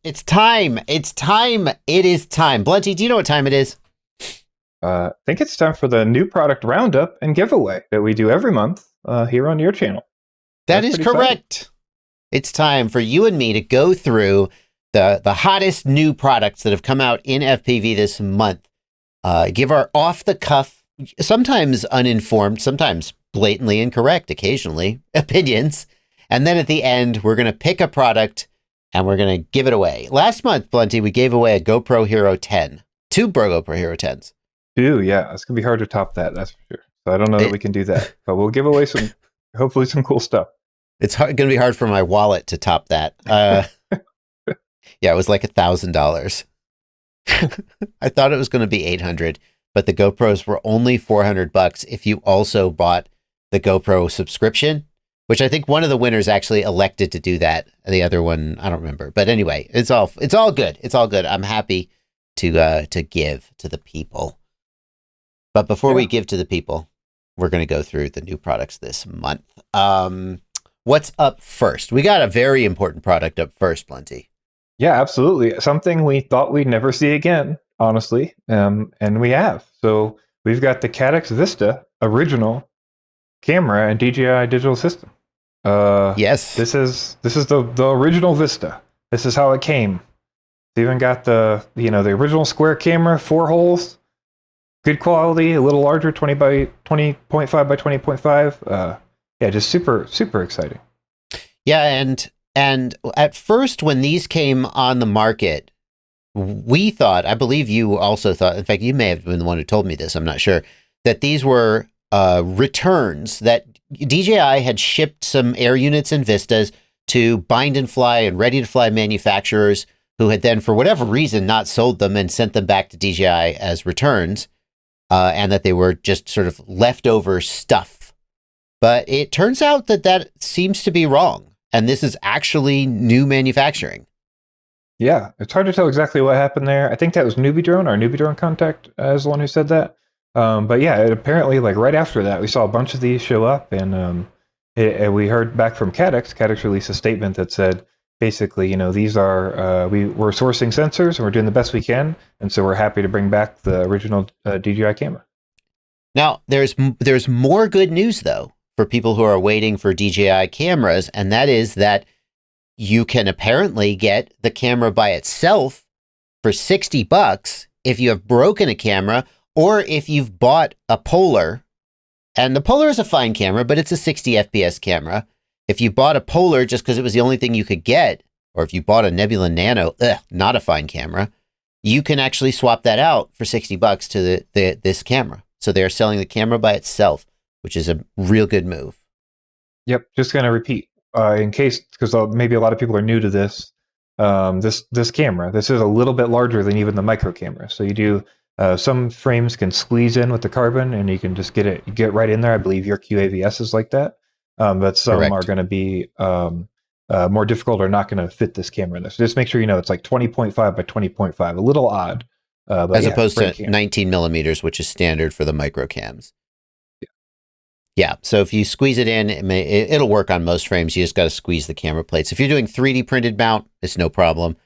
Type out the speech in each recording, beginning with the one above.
It's time. It's time. It is time. Blunty, do you know what time it is? I think it's time for the new product roundup and giveaway that we do every month here on your channel. That is correct. Exciting. It's time for you and me to go through the hottest new products that have come out in FPV this month. Give our off-the-cuff, sometimes uninformed, sometimes blatantly incorrect, occasionally, opinions. And then at the end, we're going to pick a product and we're going to give it away. Last month, Blunty, we gave away a GoPro Hero 10. Two GoPro Hero 10s. Two, yeah. It's going to be hard to top that, that's for sure. So I don't know that we can do that. But we'll give away some, hopefully some cool stuff. It's going to be hard for my wallet to top that. Yeah, it was like $1,000. I thought it was going to be $800, but the GoPros were only $400 if you also bought the GoPro subscription, which I think one of the winners actually elected to do that. The other one, I don't remember. But anyway, it's all good. It's all good. I'm happy to give to the people. But before we give to the people, we're going to go through the new products this month. What's up first? We got a very important product up first, Blunty. Yeah, absolutely. Something we thought we'd never see again, honestly, and we have. So we've got the Caddx Vista original camera and DJI digital system. Yes, this is the original Vista. This is how it came. It's even got the the original square camera, 4 holes, good quality, a little larger, 20 by 20.5 by 20.5. Yeah, just super exciting. Yeah, and at first when these came on the market, we thought, I believe you also thought, in fact, you may have been the one who told me this, I'm not sure, that these were returns, that DJI had shipped some air units and Vistas to bind and fly and ready to fly manufacturers who had then, for whatever reason, not sold them and sent them back to DJI as returns, and that they were just sort of leftover stuff. But it turns out that seems to be wrong. And this is actually new manufacturing. Yeah, it's hard to tell exactly what happened there. I think that was Newbie Drone. Our Newbie Drone contact is the one who said that. But yeah, apparently, like right after that, we saw a bunch of these show up, and we heard back from Caddx. Caddx released a statement that said, basically, these are we're sourcing sensors and we're doing the best we can, and so we're happy to bring back the original DJI camera. Now, there's more good news though for people who are waiting for DJI cameras, and that is that you can apparently get the camera by itself for $60 if you have broken a camera, or if you've bought a Polar. And the Polar is a fine camera, but it's a 60 FPS camera. If you bought a Polar just because it was the only thing you could get, or if you bought a Nebula Nano, not a fine camera, you can actually swap that out for $60 to this camera. So they're selling the camera by itself, which is a real good move. Yep, just going to repeat in case, because maybe a lot of people are new to this. This camera, this is a little bit larger than even the micro camera. So you do some frames can squeeze in with the carbon, and you can just get right in there. I believe your QAVS is like that, but some are going to be more difficult or not going to fit this camera in there. So just make sure it's like 20.5 by 20.5, a little odd, but as opposed to 19 millimeters, which is standard for the micro cams. Yeah, so if you squeeze it in, it'll work on most frames. You just got to squeeze the camera plates. If you're doing 3D printed mount, it's no problem.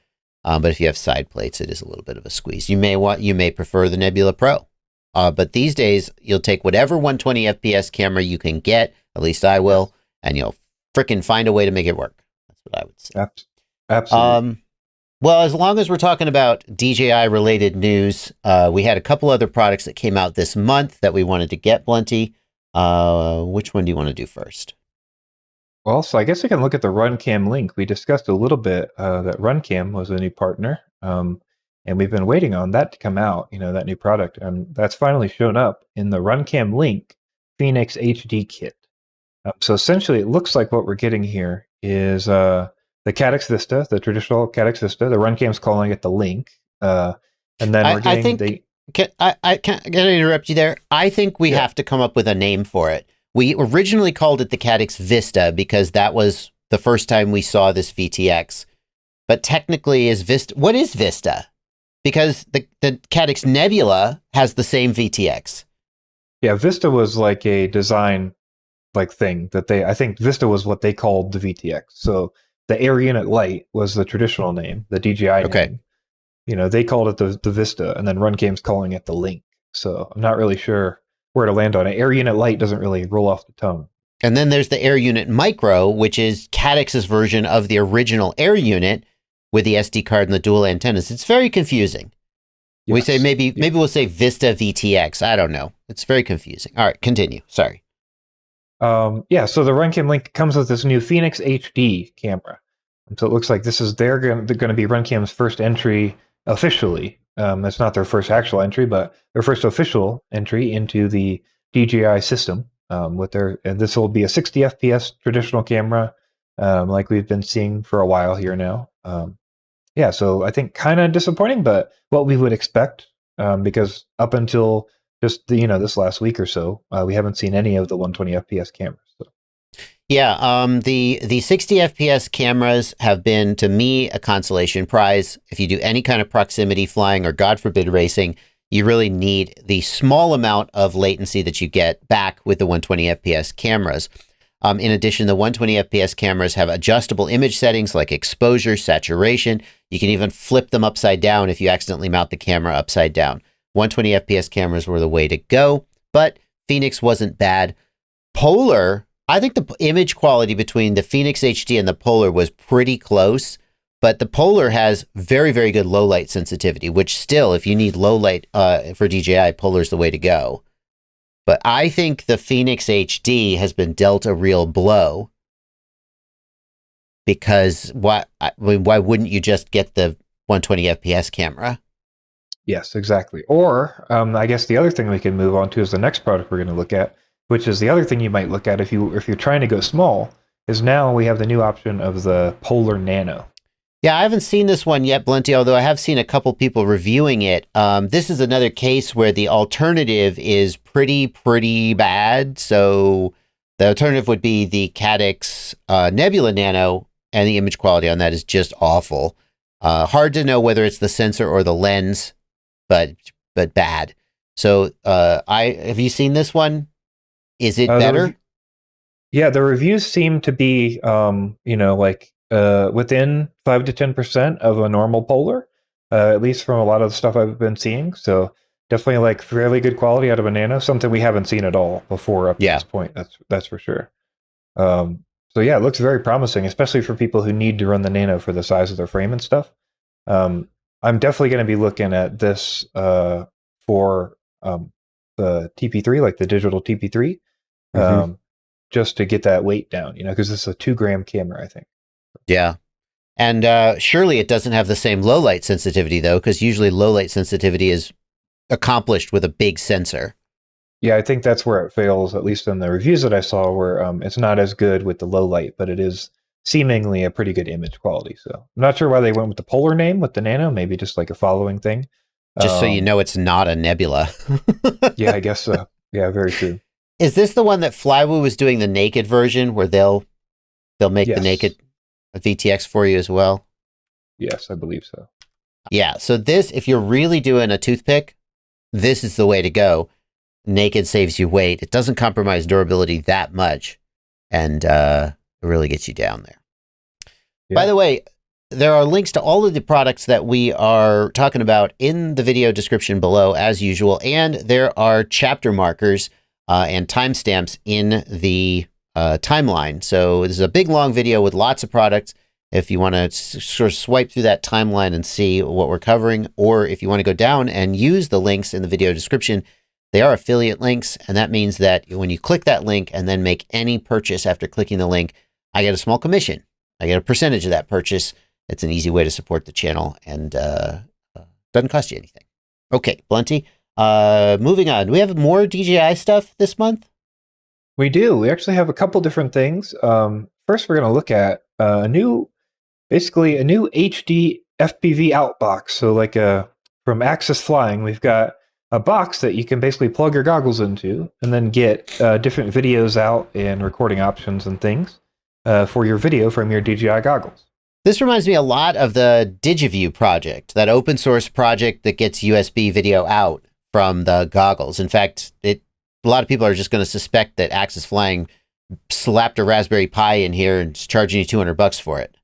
But if you have side plates, it is a little bit of a squeeze. You may prefer the Nebula Pro. But these days, you'll take whatever 120 FPS camera you can get, at least I will, and you'll frickin' find a way to make it work. That's what I would say. Absolutely. Well, as long as we're talking about DJI-related news, we had a couple other products that came out this month that we wanted to get, Blunty. Which one do you want to do first? Well, so I guess we can look at the Runcam link. We discussed a little bit that Runcam was a new partner, and we've been waiting on that to come out, that new product. And that's finally shown up in the Runcam link Phoenix HD kit. So essentially, it looks like what we're getting here is the Caddx Vista, the traditional Caddx Vista. The Runcam's calling it the Link. And then we're getting Can I interrupt you there? I think we have to come up with a name for it. We originally called it the Caddx Vista because that was the first time we saw this VTX. But technically, what is Vista? Because the Caddx Nebula has the same VTX. Yeah, Vista was like a design thing that I think Vista was what they called the VTX. So the Air Unit Lite was the traditional name, the DJI name. You know, they called it the Vista, and then Runcam's calling it the Link. So I'm not really sure where to land on it. Air Unit Lite doesn't really roll off the tongue. And then there's the Air Unit Micro, which is Caddx's version of the original Air Unit with the SD card and the dual antennas. It's very confusing. Yes. We say maybe we'll say Vista VTX. I don't know. It's very confusing. All right, continue. Sorry. Yeah, so the Runcam Link comes with this new Phoenix HD camera. And so it looks like they're going to be Runcam's first entry officially. It's not their first actual entry, but their first official entry into the DJI system. And this will be a 60 FPS traditional camera, like we've been seeing for a while here now. Yeah, so I think kind of disappointing, but what we would expect, because up until just this last week or so, we haven't seen any of the 120 FPS cameras. So. Yeah, the 60 FPS cameras have been, to me, a consolation prize. If you do any kind of proximity flying or, God forbid, racing, you really need the small amount of latency that you get back with the 120 FPS cameras. In addition, the 120 FPS cameras have adjustable image settings like exposure, saturation. You can even flip them upside down if you accidentally mount the camera upside down. 120 FPS cameras were the way to go, but Phoenix wasn't bad. Polar, I think the image quality between the Phoenix HD and the Polar was pretty close, but the Polar has very, very good low light sensitivity, which still, if you need low light for DJI, Polar's the way to go. But I think the Phoenix HD has been dealt a real blow, because why wouldn't you just get the 120 FPS camera? Yes, exactly. Or I guess the other thing we can move on to is the next product we're going to look at, which is the other thing you might look at if you're trying to go small, is now we have the new option of the Polar Nano. Yeah, I haven't seen this one yet, Blinty, although I have seen a couple people reviewing it. This is another case where the alternative is pretty bad. So the alternative would be the Caddx Nebula Nano, and the image quality on that is just awful. Hard to know whether it's the sensor or the lens, but bad. So have you seen this one? Is it better? The reviews seem to be, within 5 to 10% of a normal Polar, at least from a lot of the stuff I've been seeing. So definitely like fairly good quality out of a Nano, something we haven't seen at all before up to this point. That's for sure. So yeah, it looks very promising, especially for people who need to run the Nano for the size of their frame and stuff. I'm definitely going to be looking at this for the TP3, like the digital TP3, just to get that weight down, because this is a 2-gram camera, I think. Yeah. And surely it doesn't have the same low light sensitivity, though, because usually low light sensitivity is accomplished with a big sensor. Yeah, I think that's where it fails, at least in the reviews that I saw, where it's not as good with the low light, but it is seemingly a pretty good image quality. So I'm not sure why they went with the Polar name with the Nano, maybe just like a following thing. Just so you know it's not a Nebula. Yeah, I guess so. Yeah, very true. Is this the one that Flywoo was doing the naked version, where they'll make the naked VTX for you as well? Yes, I believe so. Yeah, so this, if you're really doing a toothpick, this is the way to go. Naked saves you weight. It doesn't compromise durability that much, and it really gets you down there. Yeah. By the way, there are links to all of the products that we are talking about in the video description below, as usual, and there are chapter markers and timestamps in the timeline. So this is a big, long video with lots of products. If you want to sort of swipe through that timeline and see what we're covering, or if you want to go down and use the links in the video description, they are affiliate links, and that means that when you click that link and then make any purchase after clicking the link, I get a small commission. I get a percentage of that purchase. It's an easy way to support the channel, and doesn't cost you anything. Okay, Blunty, moving on. Do we have more DJI stuff this month? We do. We actually have a couple different things. First, we're going to look at a new HD FPV outbox. So like from Axisflying, we've got a box that you can basically plug your goggles into and then get different videos out and recording options and things for your video from your DJI goggles. This reminds me a lot of the DigiView project, that open source project that gets USB video out from the goggles. In fact, a lot of people are just going to suspect that Axisflying slapped a Raspberry Pi in here and is charging you $200 for it.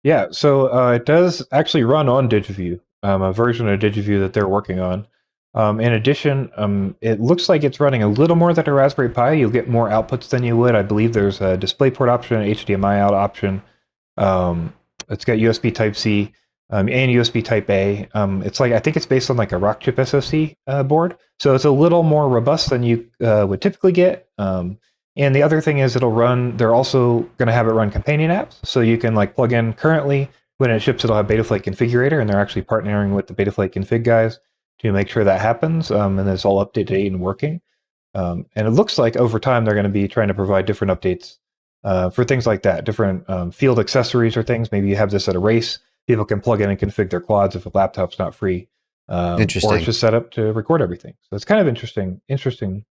Yeah, so it does actually run on DigiView, a version of DigiView that they're working on. In addition, it looks like it's running a little more than a Raspberry Pi. You'll get more outputs than you would. I believe there's a DisplayPort option, HDMI out option. It's got USB Type-C and USB Type-A. It's like, I think it's based on like a Rockchip SoC board. So it's a little more robust than you would typically get. And the other thing is they're also going to have it run companion apps. So you can like plug in currently when it ships, it'll have Betaflight Configurator, and they're actually partnering with the Betaflight Config guys to make sure that happens. And it's all up to date and working. And it looks like over time, they're going to be trying to provide different updates for things like that, different field accessories or things. Maybe you have this at a race. People can plug in and configure their quads if a laptop's not free. Interesting. Or it's just set up to record everything. So it's kind of interesting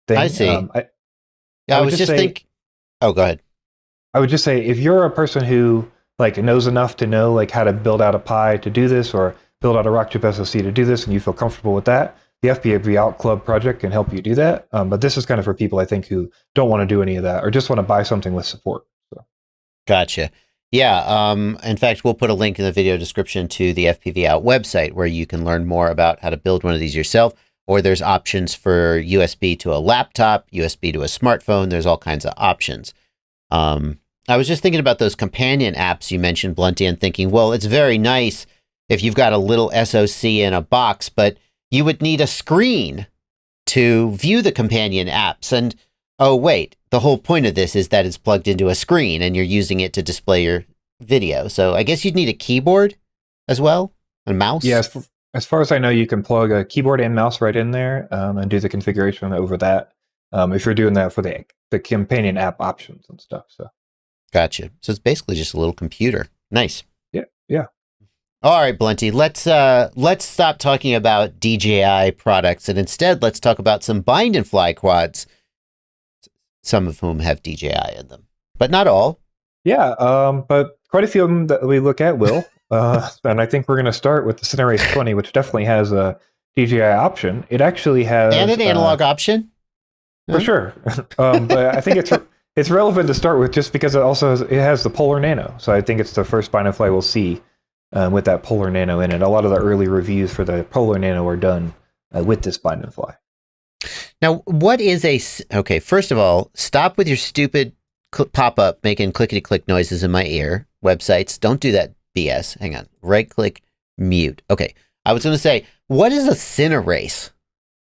thing. I see. I was just thinking. Oh, go ahead. I would just say if you're a person who like knows enough to know like how to build out a Pi to do this, or build out a Rockchip SoC to do this, and you feel comfortable with that, the FPV Out Club project can help you do that. But this is kind of for people I think who don't want to do any of that or just want to buy something with support. So. Gotcha. Yeah. In fact, we'll put a link in the video description to the FPV Out website where you can learn more about how to build one of these yourself. Or there's options for USB to a laptop, USB to a smartphone. There's all kinds of options. I was just thinking about those companion apps you mentioned, Blunty, and thinking, well, it's very nice if you've got a little SoC in a box, but you would need a screen to view the companion apps. And, oh, wait, the whole point of this is that it's plugged into a screen and you're using it to display your video. So I guess you'd need a keyboard as well, and a mouse? Yes. As far as I know, you can plug a keyboard and mouse right in there and do the configuration over that. If you're doing that for the companion app options and stuff. So, gotcha. So it's basically just a little computer. Nice. Yeah. All right, Blunty. Let's stop talking about DJI products and instead let's talk about some bind and fly quads. Some of whom have DJI in them, but not all. Yeah, but quite a few of them that we look at will. And I think we're going to start with the Cinerace 20, which definitely has a DJI option. It actually has... And an analog option? For sure. But I think it's relevant to start with just because it has the Polar Nano. So I think it's the first bind and fly we'll see with that Polar Nano in it. A lot of the early reviews for the Polar Nano are done with this bind and fly. Now, what is okay, first of all, stop with your stupid pop-up making clickety-click noises in my ear. Websites, don't do that BS. Hang on. Right-click, mute. Okay. I was going to say, what is a Cinerace?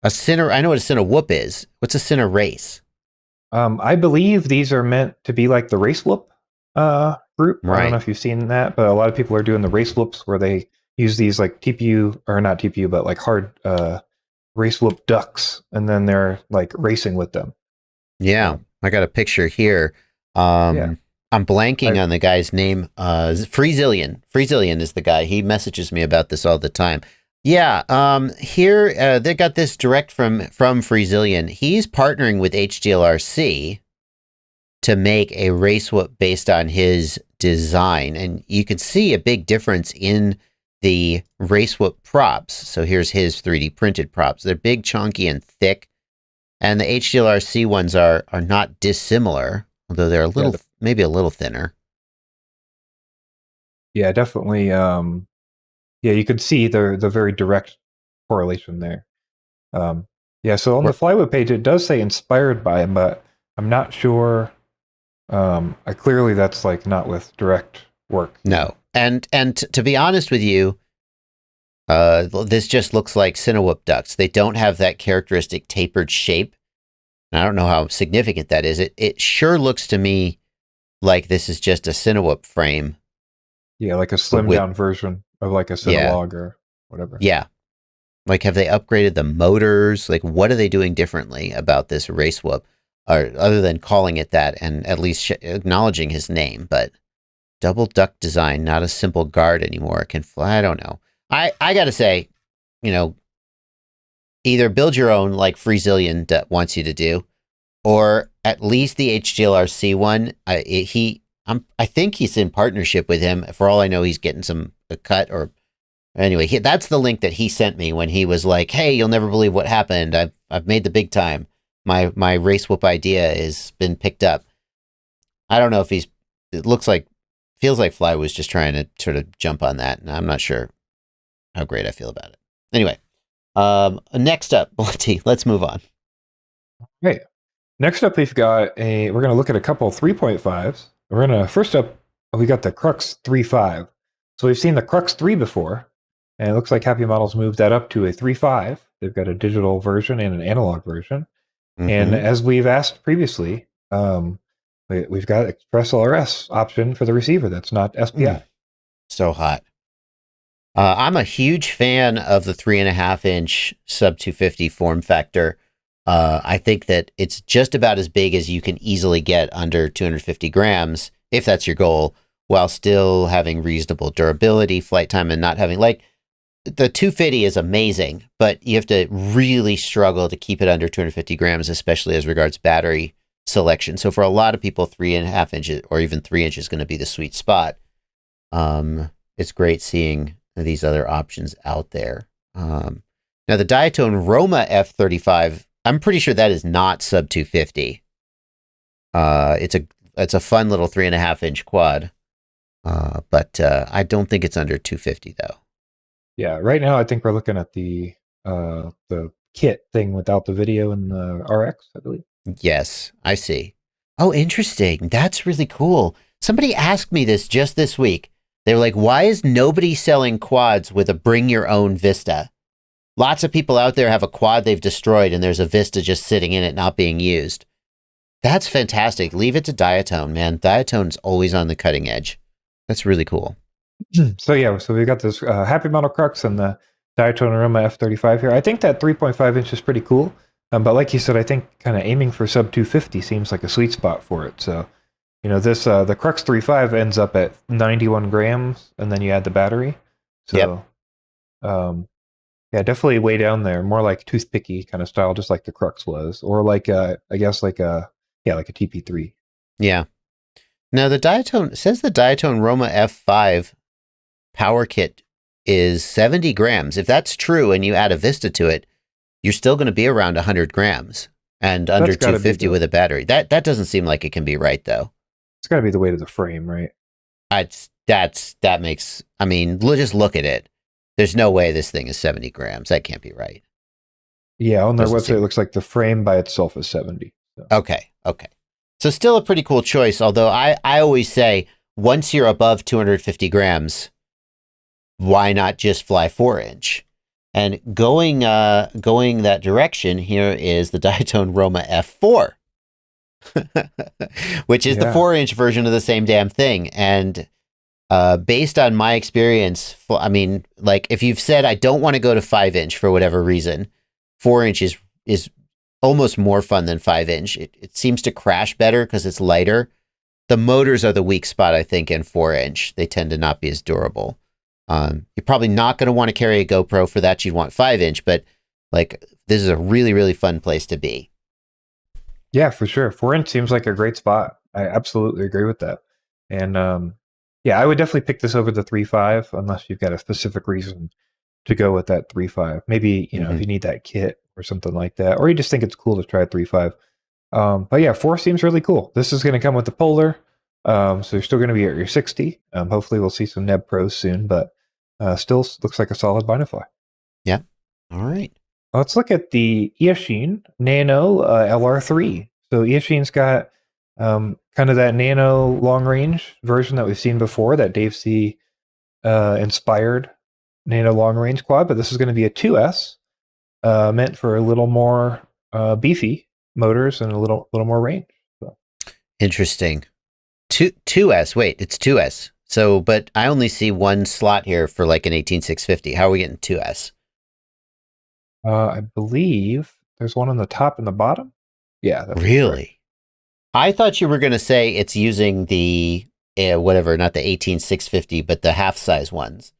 I know what a Cinewhoop is. What's a Cinerace? I believe these are meant to be like the Race Whoop group. Right. I don't know if you've seen that, but a lot of people are doing the Race Whoops where they use these like TPU, or not TPU, but like hard Race Whoop ducks, and then they're like racing with them. Yeah. I got a picture here. I'm blanking on the guy's name. Freezillion. Freezillion is the guy. He messages me about this all the time. Yeah. Here, they got this direct from Freezillion. He's partnering with HDLRC to make a race whoop based on his design. And you can see a big difference in the race whoop props. So here's his 3D printed props. They're big, chunky, and thick. And the HDLRC ones are not dissimilar, although they're maybe a little thinner. Yeah, definitely. Yeah, you could see the very direct correlation there. Yeah, so on the Flywoo page, it does say inspired by him, but I'm not sure. Clearly, that's like not with direct work. No, and to be honest with you, this just looks like Cinewhoop ducks. They don't have that characteristic tapered shape. And I don't know how significant that is. It sure looks to me like this is just a Cinewhoop frame. Yeah, like a slimmed down version of like a Cinelog or whatever. Yeah. Like, have they upgraded the motors? Like, what are they doing differently about this race whoop? Or other than calling it that and at least acknowledging his name, but double duck design, not a simple guard anymore. It can fly. I don't know. I got to say, either build your own like Freezillion wants you to do, or at least the HDLRC one. I think he's in partnership with him. For all I know, he's getting a cut or anyway. That's the link that he sent me when he was like, "Hey, you'll never believe what happened. I've made the big time. My race whoop idea has been picked up." I don't know if it looks like feels like Flywoo was just trying to sort of jump on that, and I'm not sure how great I feel about it. Anyway, next up, Blunty, let's move on. Right. Next up, we're going to look at a couple 3.5s. First up, we got the Crux 3.5. So we've seen the Crux 3 before, and it looks like Happymodel's moved that up to a 3.5. They've got a digital version and an analog version. Mm-hmm. And as we've asked previously, we've got Express LRS option for the receiver. That's not SPI. So hot. I'm a huge fan of the 3.5-inch sub 250 form factor. I think that it's just about as big as you can easily get under 250 grams, if that's your goal, while still having reasonable durability, flight time, and not having, like, the 250 is amazing, but you have to really struggle to keep it under 250 grams, especially as regards battery selection. So for a lot of people, 3.5 inches or even 3 inches is going to be the sweet spot. It's great seeing these other options out there. Now the Diatone Roma F35, I'm pretty sure that is not sub 250. It's a fun little 3.5-inch quad, but I don't think it's under 250 though. Yeah, right now I think we're looking at the kit thing without the video and the RX, I believe. Yes, I see. Oh, interesting. That's really cool. Somebody asked me this just this week. They were like, why is nobody selling quads with a bring your own Vista? Lots of people out there have a quad they've destroyed and there's a Vista just sitting in it not being used. That's fantastic. Leave it to Diatone, man. Diatone's always on the cutting edge. That's really cool. So we got this Happymodel Crux and the Diatone Roma F35 here. I think that 3.5 inch is pretty cool. But like you said, I think kind of aiming for sub 250 seems like a sweet spot for it. So, this the Crux 3.5 ends up at 91 grams, and then you add the battery. So, definitely way down there, more like toothpicky kind of style, just like the Crux was, or like I guess like a TP3. Yeah. Now the Diatone Roma F5 power kit is 70 grams. If that's true, and you add a Vista to it, you're still going to be around 100 grams and under 250 with a battery. That doesn't seem like it can be right, though. It's got to be the weight of the frame, right? That makes, I mean, just look at it. There's no way this thing is 70 grams. That can't be right. Yeah, on their website, it looks like the frame by itself is 70. So. Okay. So still a pretty cool choice, although I always say, once you're above 250 grams, why not just fly 4-inch? And going that direction, here is the Diatone Roma F4, which is the 4-inch version of the same damn thing. And based on my experience, I mean, like, if you've said, I don't want to go to 5-inch for whatever reason, 4-inch is almost more fun than 5-inch. It seems to crash better because it's lighter. The motors are the weak spot, I think, in 4-inch. They tend to not be as durable. You're probably not going to want to carry a GoPro for that. You'd want 5-inch, but like, this is a really, really fun place to be. Yeah, for sure. 4-inch seems like a great spot. I absolutely agree with that. And I would definitely pick this over the 3.5 unless you've got a specific reason to go with that 3.5. Maybe, if you need that kit or something like that, or you just think it's cool to try a 3.5. But yeah, 4 seems really cool. This is going to come with the Polar. So you're still going to be at your 60. Hopefully we'll see some Neb Pros soon, but still looks like a solid binofly. Yeah. All right. Let's look at the Eachine Nano LR3. So Eachine's got kind of that nano long range version that we've seen before, that Dave C inspired nano long range quad, but this is going to be a 2S, meant for a little more beefy motors and a little more range. So. Interesting. 2S. Wait, it's 2S. So, but I only see one slot here for like an 18650. How are we getting 2S? I believe there's one on the top and the bottom. Yeah. That's really? Right. I thought you were going to say it's using the whatever, not the 18650, but the half size ones.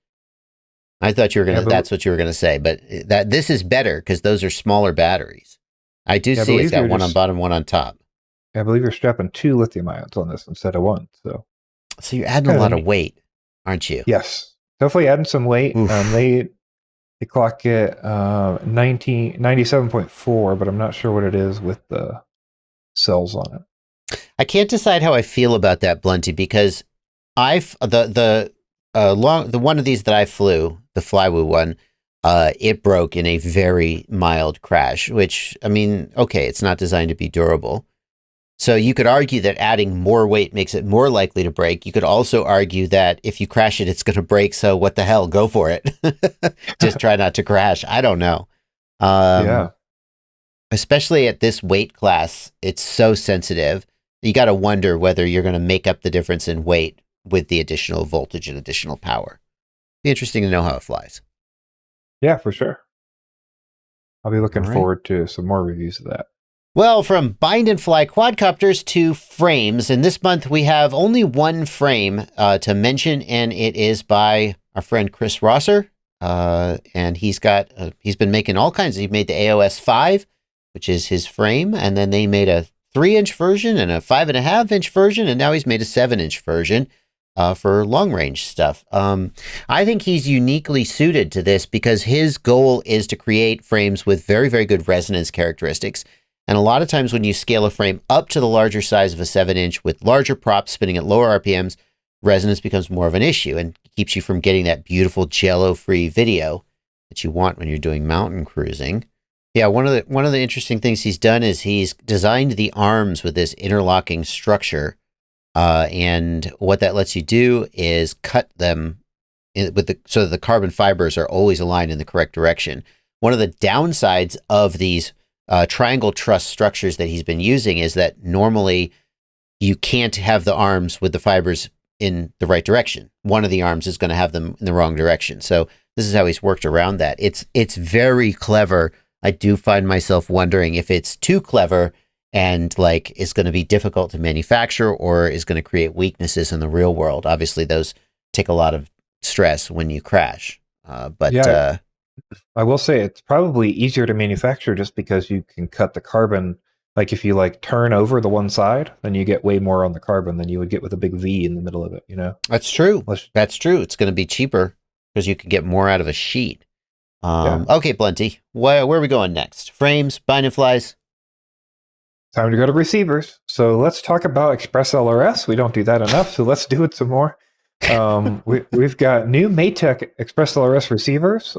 I thought you were going to. That's what you were going to say, but this is better because those are smaller batteries. I do see it's got one on bottom, one on top. I believe you're strapping 2 lithium ions on this instead of 1. So you're adding a lot of weight, aren't you? Yes, definitely adding some weight. They clock it 97.4, but I'm not sure what it is with the cells on it. I can't decide how I feel about that, Blunty, because The one of these that I flew, the Flywoo one, it broke in a very mild crash, which, I mean, okay, it's not designed to be durable. So you could argue that adding more weight makes it more likely to break. You could also argue that if you crash it, it's going to break. So what the hell? Go for it. Just try not to crash. I don't know. Yeah. Especially at this weight class, it's so sensitive. You got to wonder whether you're going to make up the difference in weight with the additional voltage and additional power. Be interesting to know how it flies. Yeah, for sure. I'll be looking forward to some more reviews of that. Well, from bind and fly quadcopters to frames, and this month we have only one frame to mention, and it is by our friend Chris Rosser. And he's been making all kinds. He made the AOS 5, which is his frame, and then they made a 3-inch version and a 5.5-inch version, and now he's made a 7-inch version for long range stuff. I think he's uniquely suited to this because his goal is to create frames with very, very good resonance characteristics. And a lot of times when you scale a frame up to the larger size of a 7-inch with larger props spinning at lower RPMs, resonance becomes more of an issue and keeps you from getting that beautiful jello-free video that you want when you're doing mountain cruising. Yeah, one of the interesting things he's done is he's designed the arms with this interlocking structure, and what that lets you do is cut them so that the carbon fibers are always aligned in the correct direction. One of the downsides of these triangle truss structures that he's been using is that normally you can't have the arms with the fibers in the right direction. One of the arms is going to have them in the wrong direction. So this is how he's worked around that. It's very clever. I do find myself wondering if it's too clever and like is going to be difficult to manufacture or is going to create weaknesses in the real world. Obviously, those take a lot of stress when you crash. I will say it's probably easier to manufacture just because you can cut the carbon. Like if you like turn over the one side, then you get way more on the carbon than you would get with a big V in the middle of it, you know? That's true. That's true. It's going to be cheaper because you can get more out of a sheet. Okay, Blenty, where are we going next? Frames, bind and flies? Time to go to receivers. So let's talk about Express LRS. We don't do that enough, so let's do it some more. We've got new MATEK Express LRS receivers.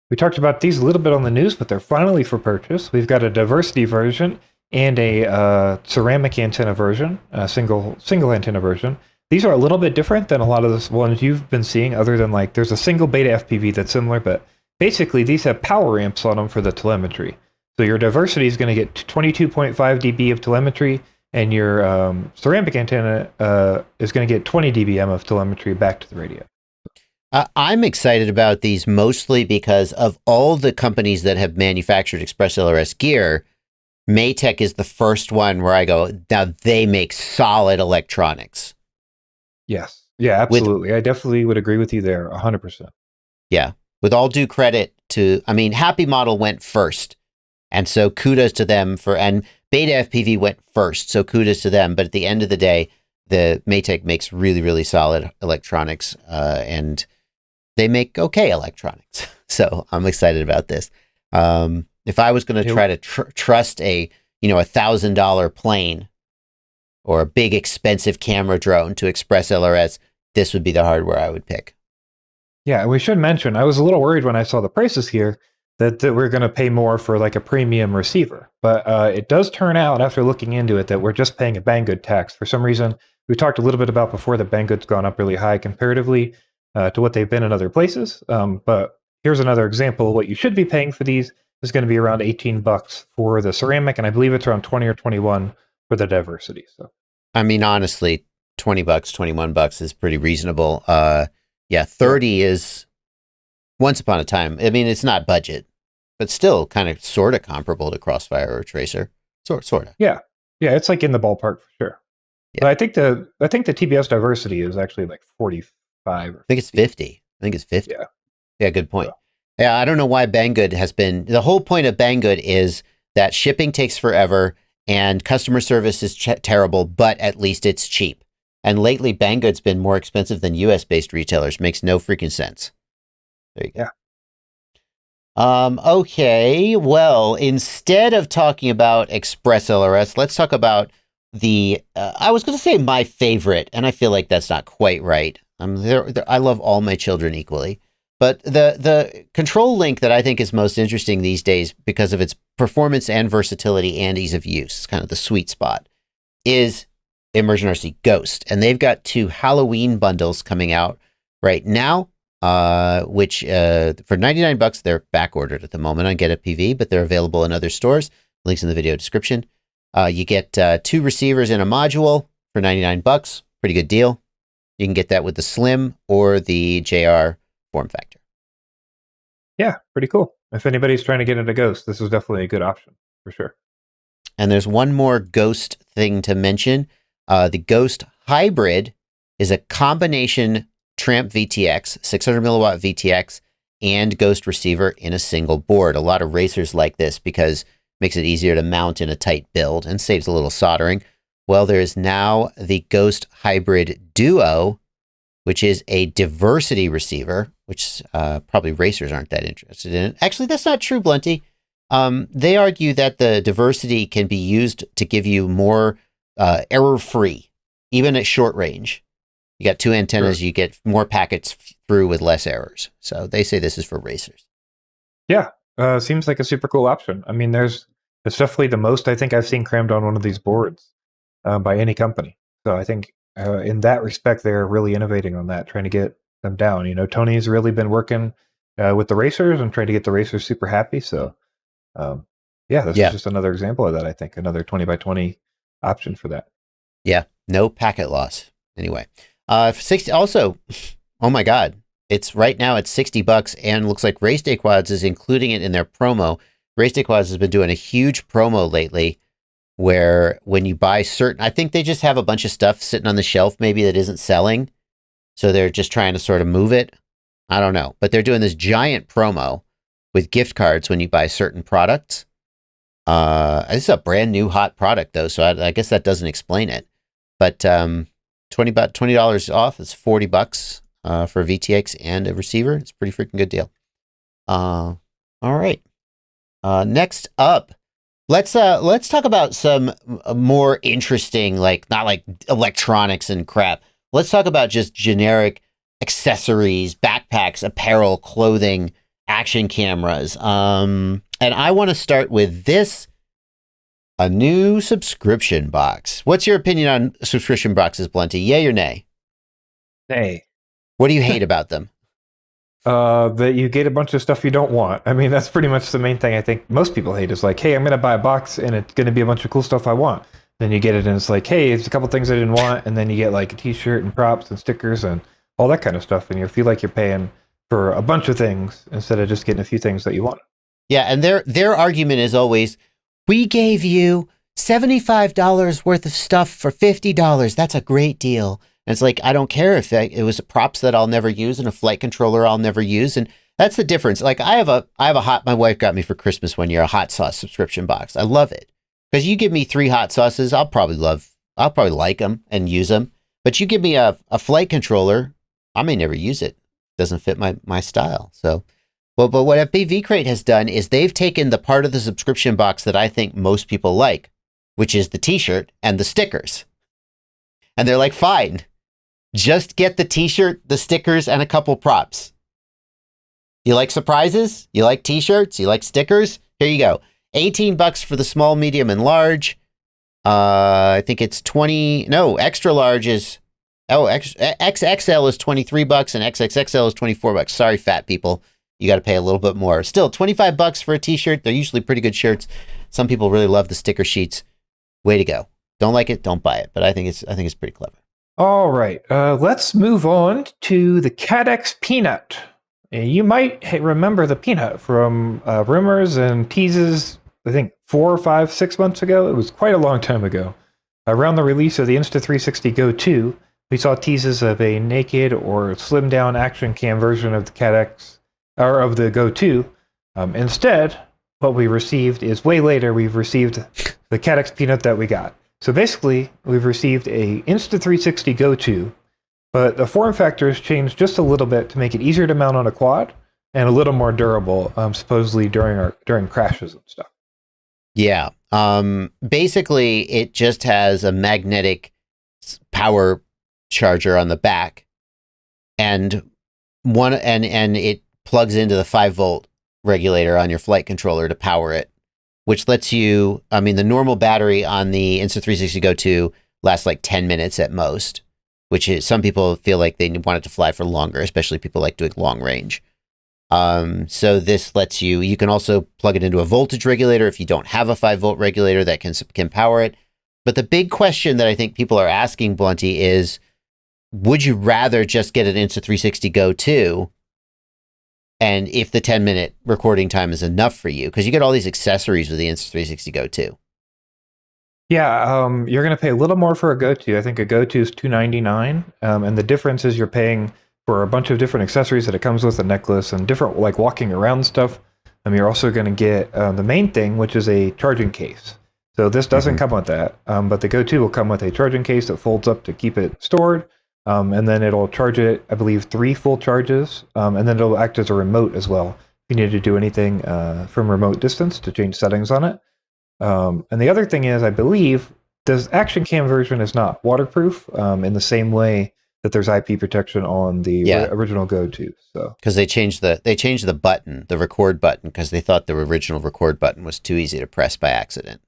We talked about these a little bit on the news, but they're finally for purchase. We've got a diversity version and a ceramic antenna version, a single antenna version. These are a little bit different than a lot of the ones you've been seeing, other than like there's a single beta FPV that's similar, but basically these have power amps on them for the telemetry. So your diversity is going to get 22.5 dB of telemetry, and your ceramic antenna is going to get 20 dBm of telemetry back to the radio. I'm excited about these mostly because of all the companies that have manufactured Express LRS gear, MATEK is the first one where I go, now they make solid electronics. Yes. Yeah, absolutely. I definitely would agree with you there, 100%. Yeah. With all due credit to, I mean, Happymodel went first. And so kudos to them and Beta FPV went first. So kudos to them. But at the end of the day, the MATEK makes really, really solid electronics, and they make okay electronics. So I'm excited about this. If I was going to try to trust a $1,000 plane or a big expensive camera drone to Express LRS, this would be the hardware I would pick. Yeah, we should mention, I was a little worried when I saw the prices here that we're going to pay more for like a premium receiver. But it does turn out, after looking into it, that we're just paying a Banggood tax. For some reason, we talked a little bit about before that Banggood's gone up really high comparatively to what they've been in other places. But here's another example. What you should be paying for these is going to be around $18 for the ceramic, and I believe it's around 20 or 21 for the diversity. So, I mean, honestly, $20, $21 is pretty reasonable. Yeah, 30 is once upon a time. I mean, it's not budget, but still kind of sort of comparable to Crossfire or Tracer. Sort of. Yeah. Yeah, it's like in the ballpark for sure. Yeah. But I think the TBS diversity is actually like 45 or 50. I think it's 50. Yeah. Yeah, good point. Yeah, I don't know why Banggood has been, the whole point of Banggood is that shipping takes forever and customer service is terrible, but at least it's cheap. And lately, Banggood's been more expensive than US-based retailers. Makes no freaking sense. There you go. Yeah. Okay, well, instead of talking about Express LRS, let's talk about I was going to say my favorite, and I feel like that's not quite right. I love all my children equally, but the control link that I think is most interesting these days because of its performance and versatility and ease of use, kind of the sweet spot, is Immersion RC Ghost, and they've got 2 Halloween bundles coming out right now, which for $99 they're back ordered at the moment on Get FPV, but they're available in other stores. Links in the video description. You get 2 receivers in a module for $99. Pretty good deal. You can get that with the Slim or the JR form factor. Yeah, pretty cool. If anybody's trying to get into Ghost, this is definitely a good option for sure. And there's one more Ghost thing to mention. The Ghost Hybrid is a combination Tramp VTX, 600 milliwatt VTX, and Ghost receiver in a single board. A lot of racers like this because it makes it easier to mount in a tight build and saves a little soldering. Well, there is now the Ghost Hybrid Duo, which is a diversity receiver, which probably racers aren't that interested in. Actually, that's not true, Blunty. They argue that the diversity can be used to give you more error-free, even at short range. You got 2 antennas, you get more packets through with less errors. So they say this is for racers. Yeah, seems like a super cool option. I mean, it's definitely the most I think I've seen crammed on one of these boards by any company. So I think in that respect, they're really innovating on that, trying to get them down. You know, Tony's really been working with the racers and trying to get the racers super happy. So this is just another example of that, I think. Another 20x20 option for that. Yeah, no packet loss. Anyway. For 60, also, oh my God, it's right now at $60 and looks like Race Day Quads is including it in their promo. Race Day Quads has been doing a huge promo lately where when you buy certain, I think they just have a bunch of stuff sitting on the shelf maybe that isn't selling. So they're just trying to sort of move it. I don't know, but they're doing this giant promo with gift cards when you buy certain products. This is a brand new hot product though, so I guess that doesn't explain it. But, $20 off. It's $40 for a VTX and a receiver. It's a pretty freaking good deal. All right. Next up, let's talk about some more interesting, like not like electronics and crap. Let's talk about just generic accessories, backpacks, apparel, clothing, action cameras. And I want to start with this. A new subscription box. What's your opinion on subscription boxes, Blunty? Yay or nay? Nay. What do you hate about them? That you get a bunch of stuff you don't want. I mean, that's pretty much the main thing I think most people hate is like, hey, I'm going to buy a box and it's going to be a bunch of cool stuff I want. Then you get it and it's like, hey, it's a couple things I didn't want. And then you get like a t-shirt and props and stickers and all that kind of stuff. And you feel like you're paying for a bunch of things instead of just getting a few things that you want. Yeah, and their argument is always, we gave you $75 worth of stuff for $50. That's a great deal. And it's like, I don't care if it was props that I'll never use and a flight controller I'll never use. And that's the difference. Like I have a my wife got me for Christmas one year, a hot sauce subscription box. I love it because you give me 3 hot sauces. I'll probably like them and use them. But you give me a flight controller, I may never use it. Doesn't fit my style. So. Well, but what FPV Crate has done is they've taken the part of the subscription box that I think most people like, which is the t-shirt and the stickers. And they're like, fine, just get the t-shirt, the stickers, and a couple props. You like surprises? You like t-shirts? You like stickers? Here you go. $18 for the small, medium, and large. I think it's extra large is, XXL is $23 and XXXL is $24. Sorry, fat people. You got to pay a little bit more. Still, $25 for a t-shirt. They're usually pretty good shirts. Some people really love the sticker sheets. Way to go. Don't like it, don't buy it. But I think it's pretty clever. All right. Let's move on to the Caddx Peanut. You might remember the Peanut from rumors and teases, I think 4 or 5, 6 months ago. It was quite a long time ago. Around the release of the Insta360 Go 2, we saw teases of a naked or slimmed down action cam version of the Caddx or of the Go 2. Instead, what we received is way later, we've received the Caddx Peanut that we got. So basically, we've received a Insta360 Go 2, but the form factor has changed just a little bit to make it easier to mount on a quad and a little more durable, supposedly during crashes and stuff. Yeah. Basically, it just has a magnetic power charger on the back, and it plugs into the 5-volt regulator on your flight controller to power it, which lets you. I mean, the normal battery on the Insta360 Go 2 lasts like 10 minutes at most, which is, some people feel like they want it to fly for longer, especially people like doing long range. So this lets you can also plug it into a voltage regulator if you don't have a 5-volt regulator that can power it. But the big question that I think people are asking, Blunty, is would you rather just get an Insta360 Go 2? And if the 10-minute recording time is enough for you, because you get all these accessories with the Insta360 Go 2. Yeah, you're going to pay a little more for a Go 2. I think a Go 2 is $299, and the difference is you're paying for a bunch of different accessories that it comes with, a necklace and different like walking around stuff. You're also going to get the main thing, which is a charging case. So this doesn't come with that, but the Go 2 will come with a charging case that folds up to keep it stored, and then it'll charge it, I believe, 3 full charges, and then it'll act as a remote as well if you need to do anything from remote distance to change settings on it. And the other thing is, I believe this Action Cam version is not waterproof in the same way that there's IP protection on the original Go 2. So because they changed the button, the record button, because they thought the original record button was too easy to press by accident.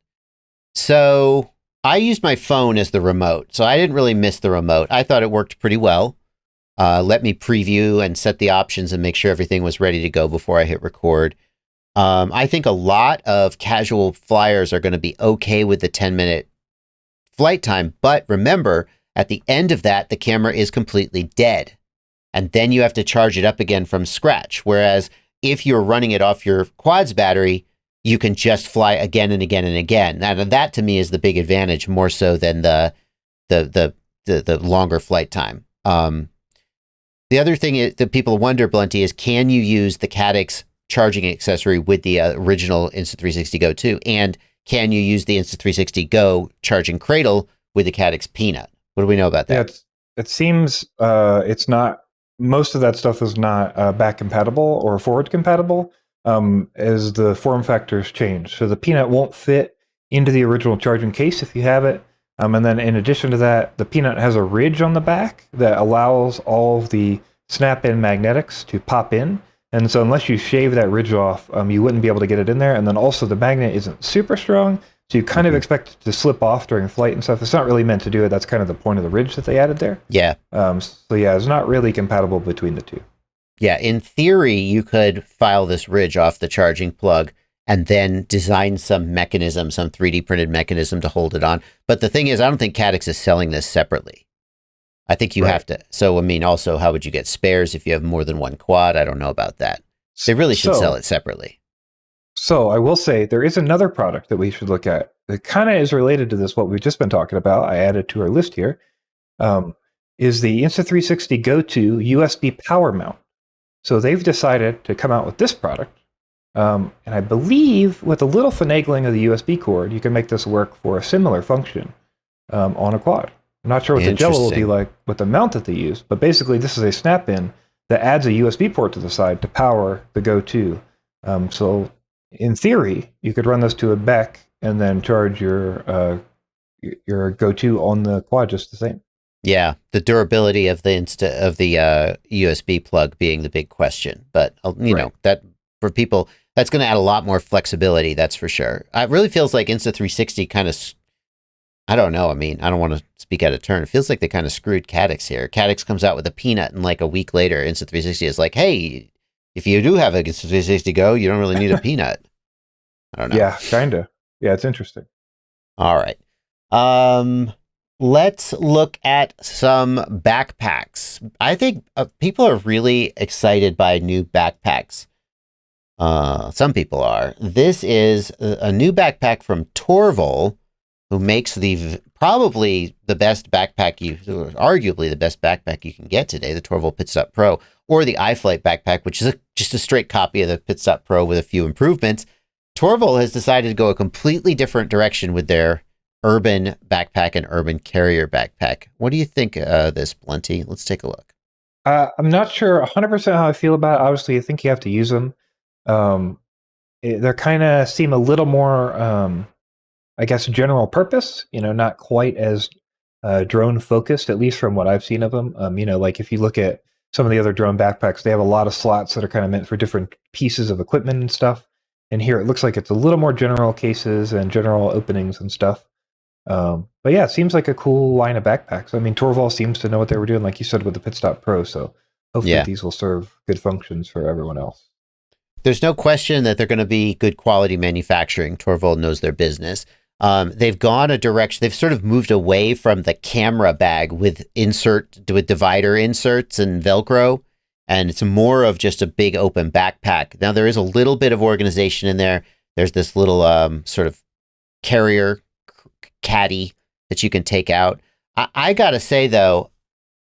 So I used my phone as the remote, so I didn't really miss the remote. I thought it worked pretty well. Let me preview and set the options and make sure everything was ready to go before I hit record. I think a lot of casual flyers are going to be okay with the 10-minute flight time, but remember, at the end of that, the camera is completely dead. And then you have to charge it up again from scratch. Whereas if you're running it off your quad's battery, you can just fly again and again and again. Now, that to me is the big advantage, more so than the longer flight time. The other thing that people wonder, Blunty, is can you use the Caddx charging accessory with the original Insta360 Go 2? And can you use the Insta360 Go charging cradle with the Caddx Peanut? What do we know about that? Yeah, it seems it's not, most of that stuff is not back compatible or forward compatible as the form factors change. So the Peanut won't fit into the original charging case if you have it. And then in addition to that, the Peanut has a ridge on the back that allows all of the snap-in magnetics to pop in. And so unless you shave that ridge off, you wouldn't be able to get it in there. And then also the magnet isn't super strong, so you kind of expect it to slip off during flight and stuff. It's not really meant to do it. That's kind of the point of the ridge that they added there. Yeah. So yeah, it's not really compatible between the two. Yeah, in theory, you could file this ridge off the charging plug and then design some mechanism, some 3D printed mechanism to hold it on. But the thing is, I don't think Caddx is selling this separately. I think you have to. So, I mean, also, how would you get spares if you have more than one quad? I don't know about that. They really should sell it separately. So I will say there is another product that we should look at that kind of is related to this, what we've just been talking about. I added to our list here, is the Insta360 Go 2 USB power mount. So they've decided to come out with this product. And I believe with a little finagling of the USB cord, you can make this work for a similar function on a quad. I'm not sure what the Jello will be like with the mount that they use, but basically this is a snap-in that adds a USB port to the side to power the Go 2. So in theory, you could run this to a Beck and then charge your Go 2 on the quad just the same. Yeah, the durability of the USB plug being the big question, but you know that for people that's going to add a lot more flexibility. That's for sure. It really feels like Insta360 kind of. I don't know. I mean, I don't want to speak out of turn. It feels like they kind of screwed Caddx here. Caddx comes out with a Peanut, and like a week later, Insta360 is like, "Hey, if you do have a Insta360 Go, you don't really need a Peanut." I don't know. Yeah, kind of. Yeah, it's interesting. All right. Let's look at some backpacks. I think people are really excited by new backpacks. Some people are. This is a new backpack from Torvol, who makes probably the best backpack arguably the best backpack you can get today, the Torvol Pit Stop Pro, or the iFlight backpack, which is just a straight copy of the Pit Stop Pro with a few improvements. Torvol has decided to go a completely different direction with their urban backpack and urban carrier backpack. What do you think of this, Blunty? Let's take a look. I'm not sure 100% how I feel about it. Obviously, I think you have to use them. they're kind of seem a little more, I guess, general purpose. Not quite as drone focused, at least from what I've seen of them. Like if you look at some of the other drone backpacks, they have a lot of slots that are kind of meant for different pieces of equipment and stuff. And here it looks like it's a little more general cases and general openings and stuff. But yeah, it seems like a cool line of backpacks. I mean, Torvol seems to know what they were doing, like you said, with the Pitstop Pro. So hopefully these will serve good functions for everyone else. There's no question that they're going to be good quality manufacturing. Torvol knows their business. They've gone a direction. They've sort of moved away from the camera bag with divider inserts and Velcro. And it's more of just a big open backpack. Now, there is a little bit of organization in there. There's this little sort of carrier caddy that you can take out. I got to say, though,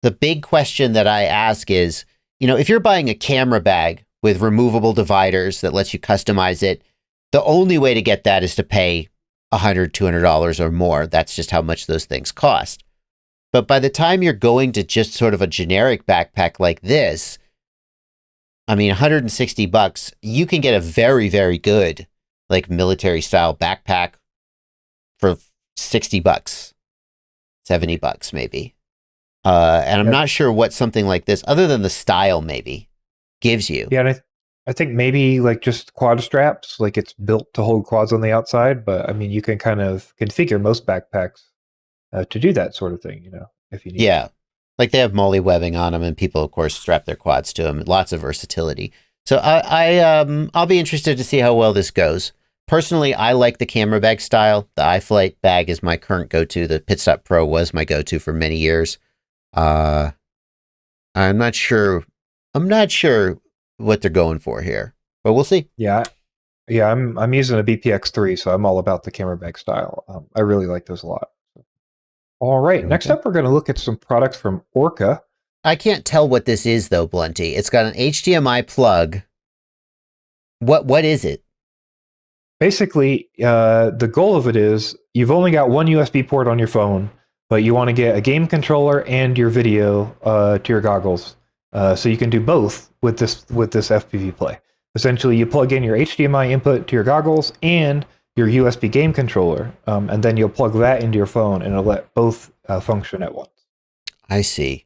the big question that I ask is, if you're buying a camera bag with removable dividers that lets you customize it, the only way to get that is to pay $100, $200 or more. That's just how much those things cost. But by the time you're going to just sort of a generic backpack like this, I mean, $160, you can get a very, very good, like, military style backpack for $60, $70 maybe. And I'm not sure what something like this, other than the style, maybe gives you. Yeah, and I think maybe like just quad straps, like it's built to hold quads on the outside. But I mean, you can kind of configure most backpacks to do that sort of thing, if you need. Yeah. Like they have MOLLE webbing on them, and people, of course, strap their quads to them. Lots of versatility. So I'll be interested to see how well this goes. Personally, I like the camera bag style. The iFlight bag is my current go-to. The Pitstop Pro was my go-to for many years. I'm not sure what they're going for here, but we'll see. Yeah. I'm using a BPX3, so I'm all about the camera bag style. I really like those a lot. All right. Okay. Next up, we're going to look at some products from Orqa. I can't tell what this is, though, Blunty. It's got an HDMI plug. What is it? Basically, the goal of it is you've only got one USB port on your phone, but you want to get a game controller and your video to your goggles. So you can do both with this FPV.Play. Essentially, you plug in your HDMI input to your goggles and your USB game controller, and then you'll plug that into your phone, and it'll let both function at once. I see.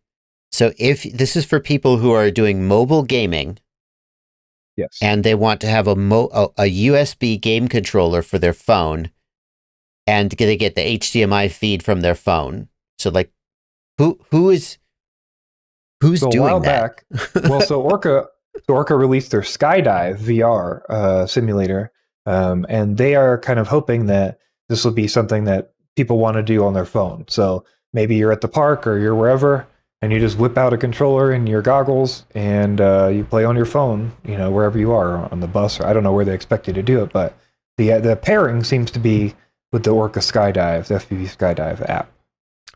So if this is for people who are doing mobile gaming, yes, and they want to have a USB game controller for their phone, and they get the HDMI feed from their phone. So, like, who's doing that? So Orqa released their Skydive VR simulator. And they are kind of hoping that this will be something that people want to do on their phone. So maybe you're at the park or you're wherever, and you just whip out a controller and your goggles, and you play on your phone, wherever you are, on the bus, or I don't know where they expect you to do it. But the pairing seems to be with the Orqa Skydive, the FPV Skydive app.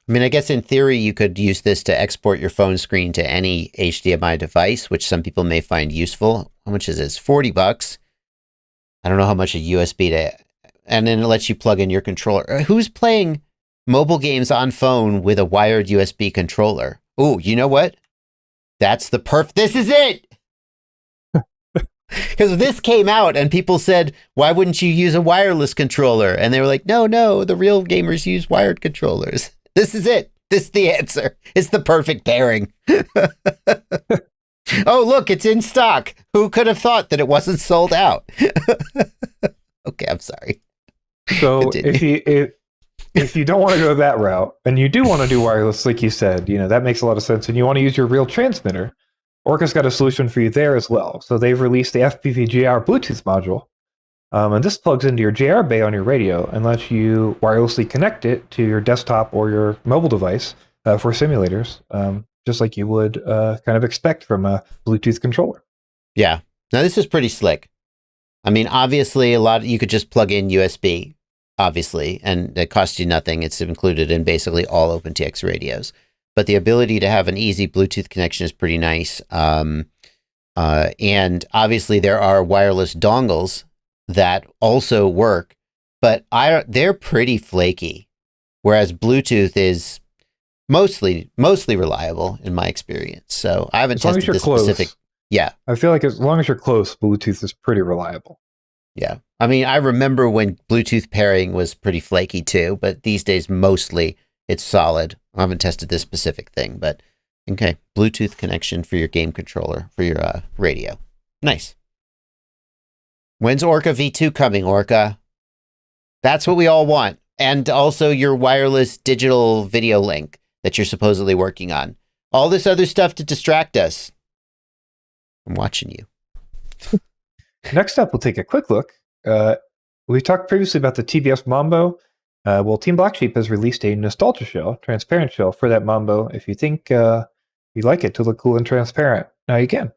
I mean, I guess in theory, you could use this to export your phone screen to any HDMI device, which some people may find useful. How much is this? $40. I don't know how much a USB to, and then it lets you plug in your controller. Who's playing mobile games on phone with a wired USB controller? Oh, you know what? That's the this is it! Because this came out and people said, why wouldn't you use a wireless controller? And they were like, no, the real gamers use wired controllers. This is it. This is the answer. It's the perfect pairing. Oh, look, it's in stock. Who could have thought that it wasn't sold out? Okay, I'm sorry. So if you don't want to go that route, and you do want to do wireless, like you said, that makes a lot of sense, and you want to use your real transmitter, Orqa's got a solution for you there as well. So they've released the FPV.JR Bluetooth module, and this plugs into your JR bay on your radio and lets you wirelessly connect it to your desktop or your mobile device for simulators. Just like you would kind of expect from a Bluetooth controller. Yeah. Now, this is pretty slick. I mean, obviously, you could just plug in USB, obviously, and it costs you nothing. It's included in basically all OpenTX radios. But the ability to have an easy Bluetooth connection is pretty nice. And obviously, there are wireless dongles that also work, but they're pretty flaky, whereas Bluetooth is mostly reliable in my experience. So I haven't tested this specific. Yeah. I feel like as long as you're close, Bluetooth is pretty reliable. Yeah. I mean, I remember when Bluetooth pairing was pretty flaky too, but these days mostly it's solid. I haven't tested this specific thing, but okay. Bluetooth connection for your game controller, for your radio. Nice. When's Orqa V2 coming, Orqa? That's what we all want. And also your wireless digital video link that you're supposedly working on. All this other stuff to distract us. I'm watching you. Next up, we'll take a quick look. We talked previously about the TBS MAMBO. Well, Team Black Sheep has released a nostalgia shell, transparent shell for that MAMBO. If you think you'd like it to look cool and transparent, now you can.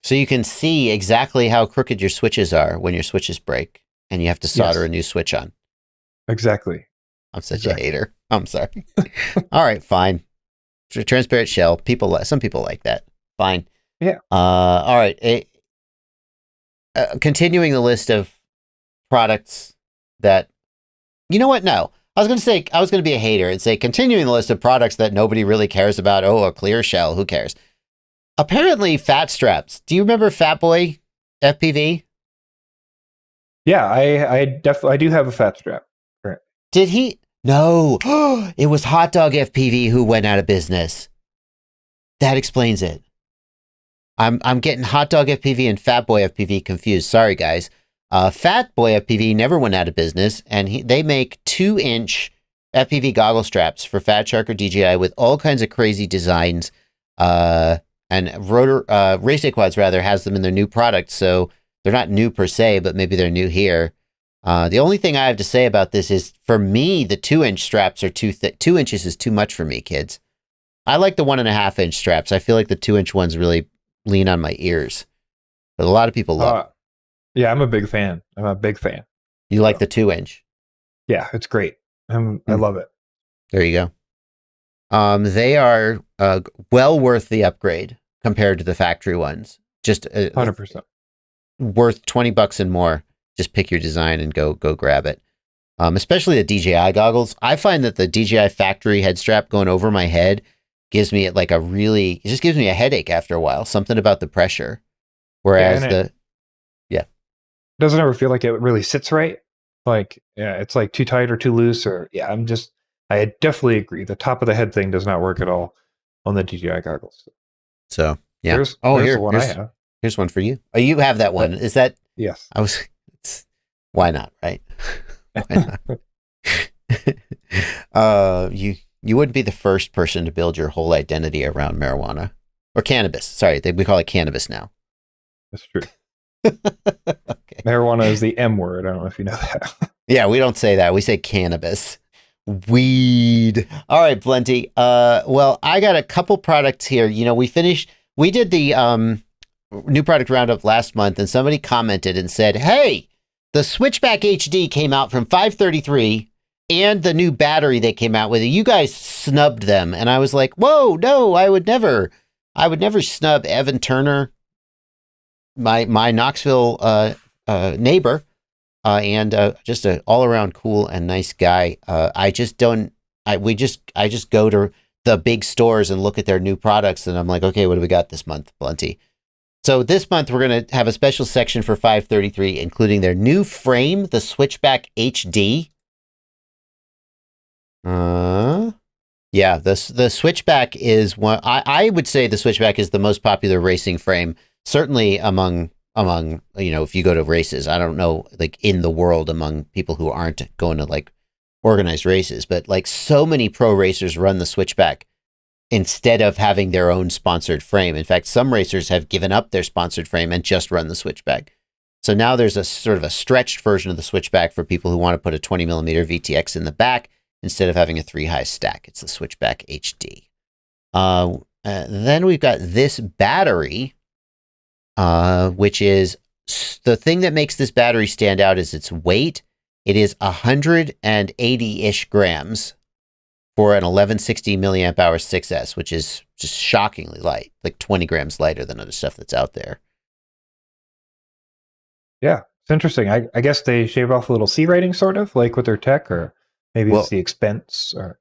So you can see exactly how crooked your switches are when your switches break and you have to solder a new switch on. Exactly. I'm such a hater. I'm sorry. All right, fine. Transparent shell. Some people like that. Fine. Yeah. All right. Continuing the list of products that, you know what? No, I was going to be a hater and say, continuing the list of products that nobody really cares about. Oh, a clear shell. Who cares? Apparently fat straps. Do you remember Fat Boy FPV? Yeah, I do have a fat strap. Right. Did he? No. It was Hot Dog FPV who went out of business. That explains it. I'm getting Hot Dog FPV and Fat Boy FPV confused. Sorry, guys. Fat Boy FPV never went out of business, and they make 2-inch FPV goggle straps for Fat Shark or DJI with all kinds of crazy designs. And Race Day Quads rather has them in their new product, so they're not new per se, but maybe they're new here. The only thing I have to say about this is, for me, the 2-inch straps are too thick. 2 inches is too much for me, kids. I like the 1.5-inch straps. I feel like the 2-inch ones really lean on my ears, but a lot of people love it. Yeah, I'm a big fan. You like the 2-inch? Yeah, it's great. I love it. There you go. They are well worth the upgrade compared to the factory ones. Just 100%. Worth $20 and more. Just pick your design and go grab it. Especially the DJI goggles. I find that the DJI factory head strap going over my head gives me it just gives me a headache after a while. Something about the pressure. Whereas it doesn't ever feel like it really sits right. It's like too tight or too loose, or I definitely agree. The top of the head thing does not work at all on the DJI goggles. So yeah. Here's the one I have. Here's one for you. Oh, you have that one. Is that? Yes. Why not? Right? Why not? You wouldn't be the first person to build your whole identity around marijuana or cannabis. Sorry, we call it cannabis now. That's true. Okay. Marijuana is the M word. I don't know if you know that. Yeah, we don't say that. We say cannabis. Weed. All right, Plenty. Well, I got a couple products here. We did the new product roundup last month, and somebody commented and said, hey, the Switchback HD came out from 533 and the new battery they came out with. You guys snubbed them. And I was like, whoa, no, I would never snub Evan Turner, my Knoxville neighbor, and just an all-around cool and nice guy. I just go to the big stores and look at their new products, and I'm like, okay, what do we got this month, Plenty? So this month we're going to have a special section for 533, including their new frame, the Switchback HD. Yeah, the Switchback is one. I would say the Switchback is the most popular racing frame, certainly among if you go to races. I don't know, in the world among people who aren't going to organized races, but so many pro racers run the Switchback instead of having their own sponsored frame. In fact, some racers have given up their sponsored frame and just run the Switchback. So now there's a sort of a stretched version of the Switchback for people who want to put a 20mm VTX in the back instead of having a 3-high stack. It's the Switchback HD. Then we've got this battery, which is the thing that makes this battery stand out is its weight. It is 180-ish grams for an 1160 milliamp hour 6S, which is just shockingly light, 20 grams lighter than other stuff that's out there. Yeah, it's interesting. I guess they shaved off a little C rating, sort of, with their tech, or maybe it's the expense, or,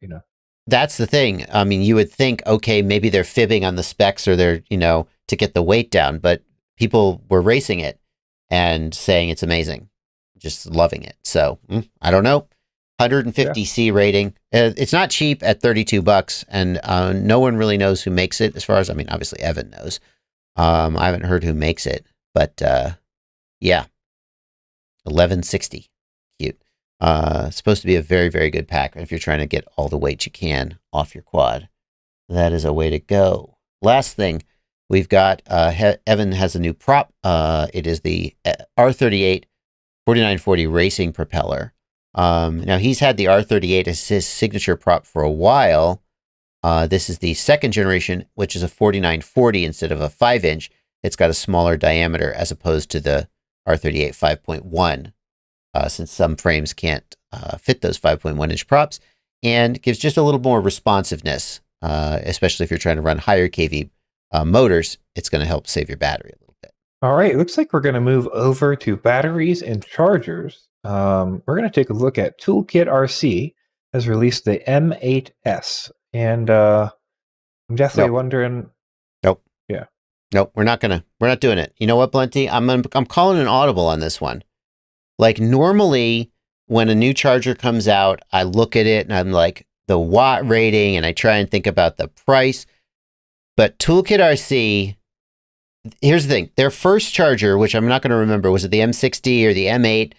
That's the thing. I mean, you would think, okay, maybe they're fibbing on the specs or they're, to get the weight down, but people were racing it. and saying it's amazing, just loving it. So I don't know. 150C rating. It's not cheap at $32, and no one really knows who makes it. As far as, I mean, obviously Evan knows. I haven't heard who makes it, but yeah, 1160, cute. Supposed to be a very, very good pack if you're trying to get all the weight you can off your quad. That is a way to go. Last thing, we've got Evan has a new prop. It is the R38 4940 racing propeller. Now he's had the R38 as his signature prop for a while. This is the second generation, which is a 4940 instead of a 5-inch. It's got a smaller diameter as opposed to the R38 5.1, since some frames can't fit those 5.1-inch props, and gives just a little more responsiveness, especially if you're trying to run higher kV motors. It's going to help save your battery a little bit. All right, it looks like we're going to move over to batteries and chargers. We're going to take a look at ToolkitRC has released the M8S, and I'm definitely wondering. Nope. Yeah. Nope. We're not doing it. You know what, Blenty? I'm calling an audible on this one. Like normally, when a new charger comes out, I look at it and I'm like the watt rating, and I try and think about the price. But ToolkitRC, here's the thing: their first charger, which I'm not going to remember, was it the M60 or the M8?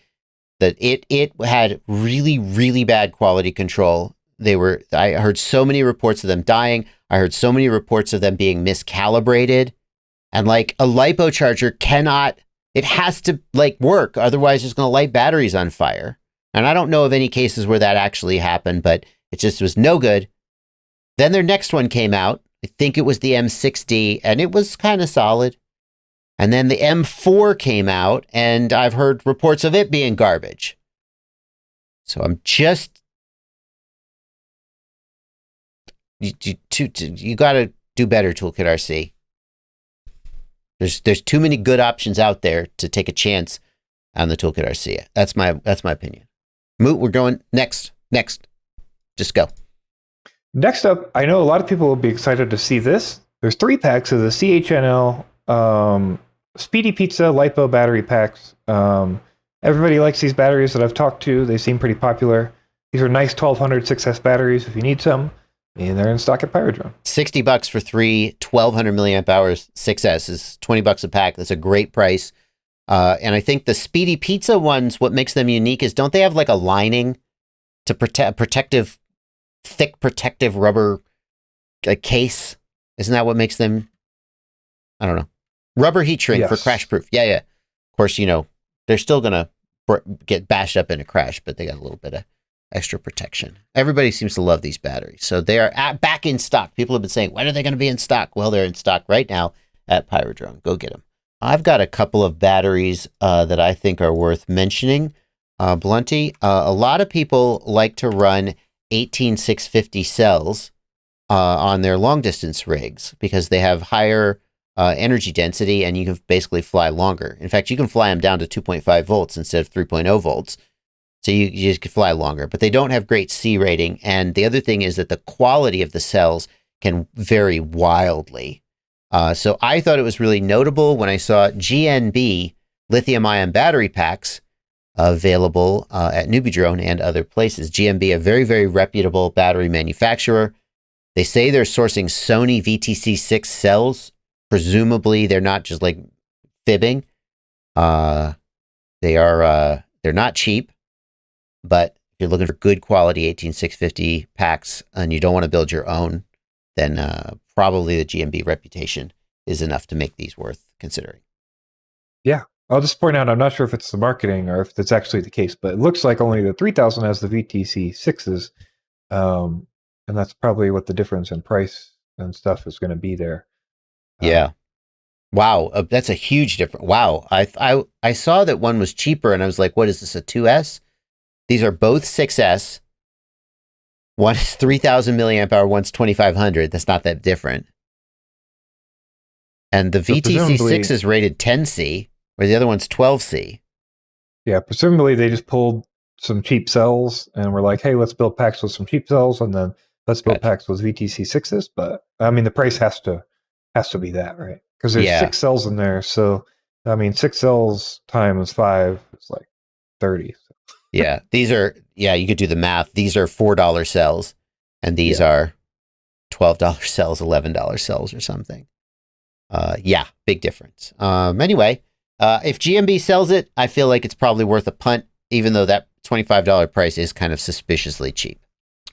That it had really, really bad quality control. I heard so many reports of them dying. I heard so many reports of them being miscalibrated. And like a LiPo charger it has to like work. Otherwise it's going to light batteries on fire. And I don't know of any cases where that actually happened, but it just was no good. Then their next one came out. I think it was the M60, and it was kind of solid. And then the M4 came out, and I've heard reports of it being garbage. So I'm just... You got to do better, ToolkitRC. There's too many good options out there to take a chance on the ToolkitRC. That's my opinion. Moot, we're going next. Just go. Next up, I know a lot of people will be excited to see this. There's 3 packs of the CHNL Speedy Pizza LiPo battery packs. Everybody likes these batteries that I've talked to. They seem pretty popular. These are nice 1200 6S batteries if you need some, and they're in stock at Pyrodrone. $60 for 3 1200 milliamp hours 6S is $20 a pack. That's a great price. And I think the Speedy Pizza ones, what makes them unique is, don't they have like a lining to thick protective rubber case? Isn't that what makes them? I don't know. Rubber heat shrink for crash proof. Yeah. Of course, they're still going to get bashed up in a crash, but they got a little bit of extra protection. Everybody seems to love these batteries. So they are back in stock. People have been saying, when are they going to be in stock? Well, they're in stock right now at Pyrodrone. Go get them. I've got a couple of batteries that I think are worth mentioning. Blunty, a lot of people like to run 18650 cells on their long distance rigs because they have higher energy density, and you can basically fly longer. In fact, you can fly them down to 2.5 volts instead of 3.0 volts. So you just can fly longer, but they don't have great C rating. And the other thing is that the quality of the cells can vary wildly. So I thought it was really notable when I saw GNB lithium-ion battery packs available at Newbie and other places. GNB, a very, very reputable battery manufacturer. They say they're sourcing Sony VTC6 cells. Presumably, they're not just like fibbing. They're not cheap, but if you're looking for good quality 18650 packs and you don't want to build your own, then probably the GNB reputation is enough to make these worth considering. Yeah, I'll just point out, I'm not sure if it's the marketing or if that's actually the case, but it looks like only the 3000 has the VTC6s, and that's probably what the difference in price and stuff is going to be there. Yeah. Wow. That's a huge difference. Wow. I saw that one was cheaper and I was like, what is this, a 2S? These are both 6S. One is 3000 milliamp hour, one's 2500. That's not that different. And the VTC6 is rated 10C, where the other one's 12C. Yeah, presumably they just pulled some cheap cells and were like, hey, let's build packs with some cheap cells, and then let's build packs with VTC6s. But I mean, the price has to be that, right? Because there's 6 cells in there, so I mean, 6 cells times 5 is like 30. So. Yeah, these are, you could do the math. These are $4 cells, and these are $12 cells, $11 cells or something. Yeah, big difference. Anyway, if GNB sells it, I feel like it's probably worth a punt, even though that $25 price is kind of suspiciously cheap.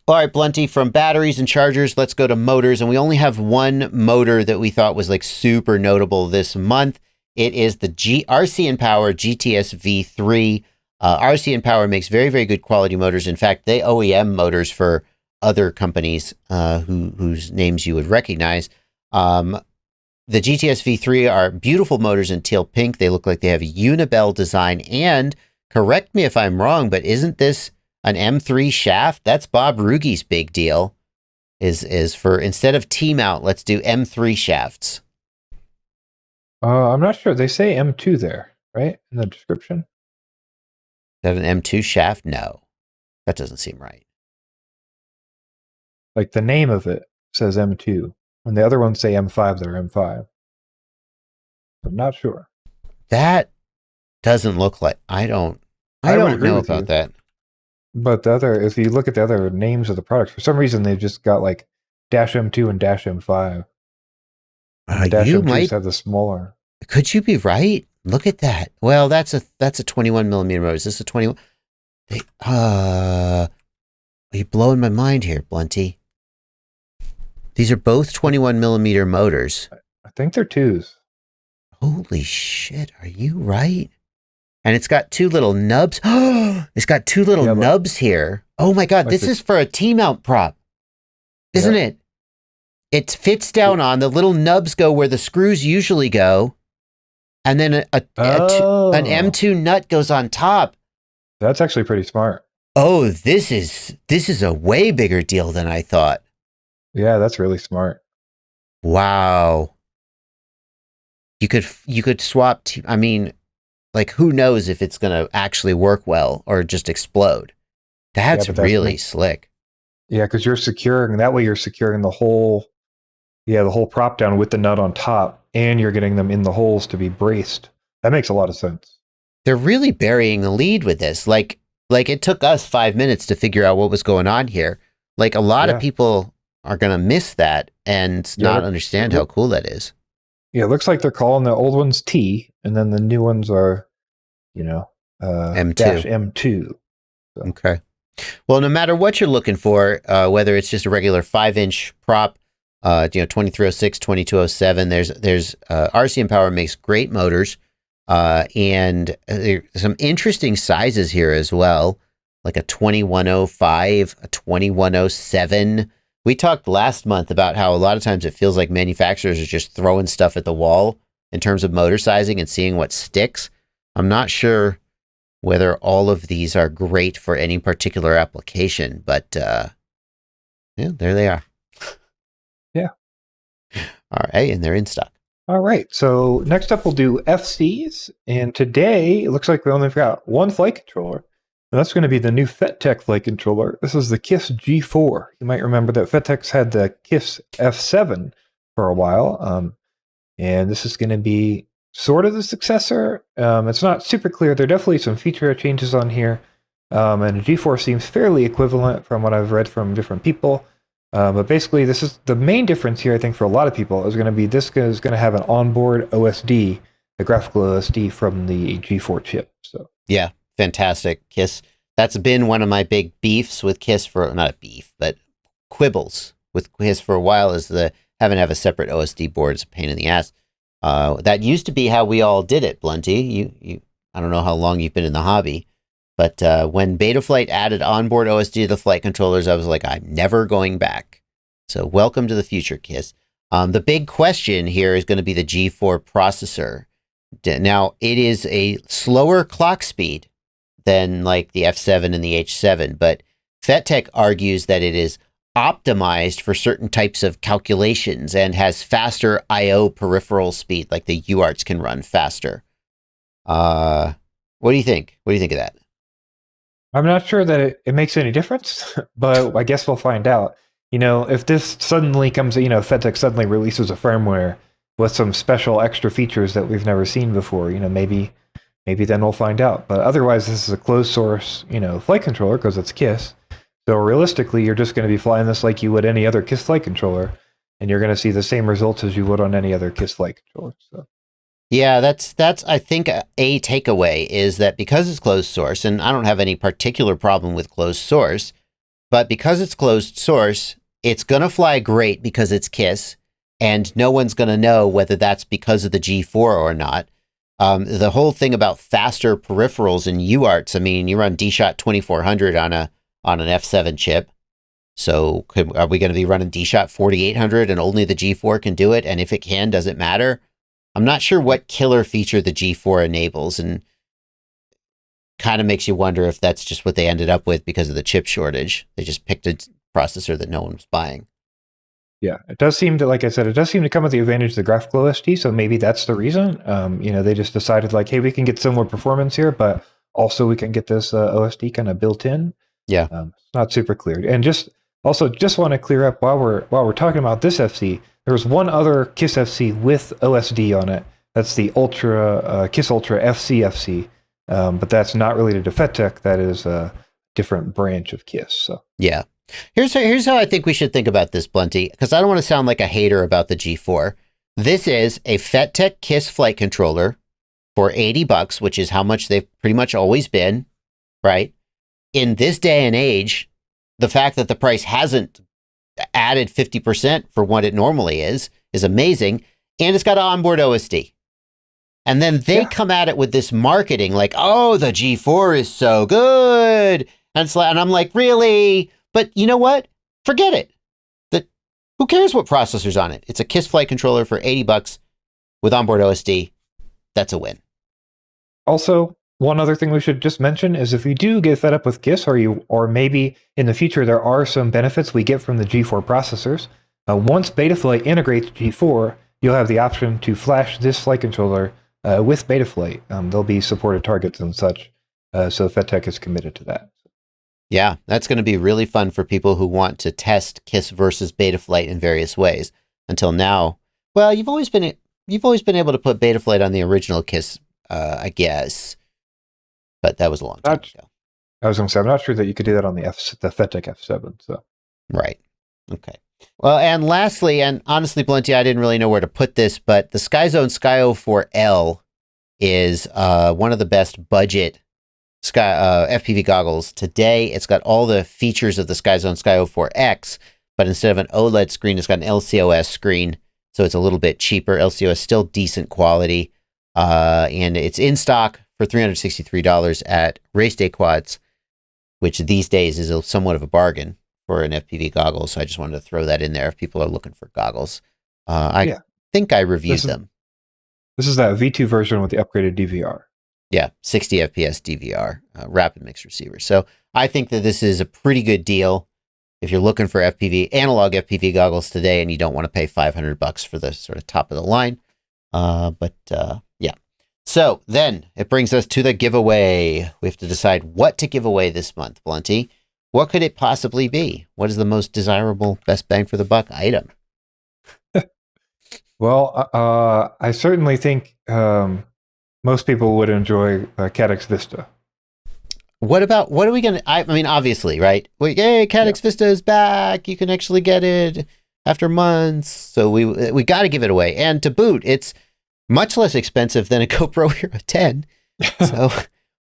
All right, Blunty, from batteries and chargers, let's go to motors. And we only have one motor that we thought was like super notable this month. It is the RCInPower GTS V3. RCInPower makes very, very good quality motors. In fact, they OEM motors for other companies whose names you would recognize. The GTS V3 are beautiful motors in teal pink. They look like they have a Unibel design. And correct me if I'm wrong, but isn't this an M3 shaft? That's Bob Rugi's big deal. Is for, instead of T-mount, let's do M3 shafts. I'm not sure. They say M2 there, right? In the description. Is that an M2 shaft? No, that doesn't seem right. Like the name of it says M2, and the other ones say M5. They're M5. I'm not sure. That doesn't look like. I don't know about that. But the other, if you look at the other names of the products, for some reason they've just got like dash M2 and dash M5. Dash You M2s might have the smaller. Could you be right? Look at that. Well, that's a 21 millimeter motor. Is this a 21? You're blowing my mind here, Blunty. These are both 21 millimeter motors. I think they're 2s. Holy shit! Are you right? And it's got two little nubs. It's got two little nubs here. Oh my God, this is for a T-mount prop, isn't it? It fits down on, the little nubs go where the screws usually go. And then an M2 nut goes on top. That's actually pretty smart. Oh, this is a way bigger deal than I thought. Yeah, that's really smart. Wow. You could swap, I mean, like, who knows if it's going to actually work well or just explode. That's really slick. Yeah, because you're securing the whole prop down with the nut on top, and you're getting them in the holes to be braced. That makes a lot of sense. They're really burying the lead with this. Like it took us 5 minutes to figure out what was going on here. Like, a lot of people are going to miss that and not understand how cool that is. Yeah, it looks like they're calling the old ones T, and then the new ones are, M2. Dash M2. So. Okay. Well, no matter what you're looking for, whether it's just a regular 5-inch prop, 2306, 2207, there's RCInPower makes great motors, and there's some interesting sizes here as well, like a 2105, a 2107. We talked last month about how a lot of times it feels like manufacturers are just throwing stuff at the wall in terms of motor sizing and seeing what sticks. I'm not sure whether all of these are great for any particular application, but there they are. Yeah. All right, and they're in stock. All right, so next up we'll do FCs, and today it looks like we only got one flight controller. And that's going to be the new FETtec flight controller. This is the KISS G4. You might remember that FETtec's had the KISS F7 for a while, and this is going to be sort of the successor. It's not super clear. There are definitely some feature changes on here, and the G4 seems fairly equivalent from what I've read from different people. But basically, this is the main difference here, I think, for a lot of people, is going to be this is going to have an onboard OSD, a graphical OSD from the G4 chip. So yeah. Fantastic. KISS. That's been one of my big beefs with KISS for, not a beef, but quibbles with KISS for a while, is the having to have a separate OSD board. It's a pain in the ass. That used to be how we all did it, Blunty. I don't know how long you've been in the hobby, but when Betaflight added onboard OSD to the flight controllers, I was like, I'm never going back. So welcome to the future, KISS. The big question here is going to be the G4 processor. Now, it is a slower clock speed than like the F7 and the H7, but FETtec argues that it is optimized for certain types of calculations and has faster I/O peripheral speed, like the UARTs can run faster. What do you think? What do you think of that? I'm not sure that it makes any difference, but I guess we'll find out. If this suddenly comes, FETtec suddenly releases a firmware with some special extra features that we've never seen before. Maybe then we'll find out. But otherwise, this is a closed source, flight controller because it's KISS. So realistically, you're just going to be flying this like you would any other KISS flight controller, and you're going to see the same results as you would on any other KISS flight controller. So. Yeah, that's I think a takeaway is that because it's closed source, and I don't have any particular problem with closed source, but because it's closed source, it's going to fly great because it's KISS, and no one's going to know whether that's because of the G4 or not. The whole thing about faster peripherals and UARTs, I mean, you run DShot 2400 on an F7 chip. So are we going to be running DShot 4800 and only the G4 can do it? And if it can, does it matter? I'm not sure what killer feature the G4 enables, and kind of makes you wonder if that's just what they ended up with because of the chip shortage. They just picked a processor that no one was buying. Yeah, it does seem to, like I said, it does seem to come with the advantage of the graphical OSD, so maybe that's the reason. They just decided like, hey, we can get similar performance here, but also we can get this OSD kind of built in. Yeah. It's not super clear. And just want to clear up while we're talking about this FC, there was one other KISS FC with OSD on it. That's the KISS Ultra FCFC, but that's not related to FETtec. That is a different branch of KISS. So yeah. Here's how I think we should think about this, Blunty, because I don't want to sound like a hater about the G4. This is a FETtec KISS flight controller for $80, which is how much they've pretty much always been, right? In this day and age, the fact that the price hasn't added 50% for what it normally is amazing, and it's got onboard OSD. And then they come at it with this marketing like, oh, the G4 is so good. And I'm like, really? But you know what? Forget it. Who cares what processor's on it? It's a KISS flight controller for $80 with onboard OSD. That's a win. Also, one other thing we should just mention is if you do get fed up with KISS, or maybe in the future there are some benefits we get from the G4 processors, once Betaflight integrates G4, you'll have the option to flash this flight controller with Betaflight. There'll be supported targets and such, so FETtec is committed to that. Yeah, that's going to be really fun for people who want to test KISS versus Betaflight in various ways. Until now, well, you've always been able to put Betaflight on the original KISS, I guess, but that was a long time ago. I was going to say, I'm not sure that you could do that on the FETtec F7. So right, okay. Well, and lastly, and honestly, Blunty, I didn't really know where to put this, but the Skyzone Skyo 4L is one of the best budget FPV goggles today. It's got all the features of the Skyzone Skyo 4X, but instead of an OLED screen, it's got an LCOS screen, so it's a little bit cheaper. LCOS still decent quality, and it's in stock for $363 at Race Day Quads, which these days is somewhat of a bargain for an FPV goggle. So I just wanted to throw that in there if people are looking for goggles. I think I reviewed them. This is that V2 version with the upgraded DVR. Yeah, 60 FPS DVR, rapid mix receiver. So I think that this is a pretty good deal if you're looking for analog FPV goggles today and you don't want to pay $500 for the sort of top of the line. Yeah. So then it brings us to the giveaway. We have to decide what to give away this month, Blunty. What could it possibly be? What is the most desirable, best bang for the buck item? Well, I certainly think most people would enjoy Caddx Vista. What are we going to, I mean, obviously, right? Hey, Caddx Vista is back. You can actually get it after months. So we got to give it away. And to boot, it's much less expensive than a GoPro Hero 10. So,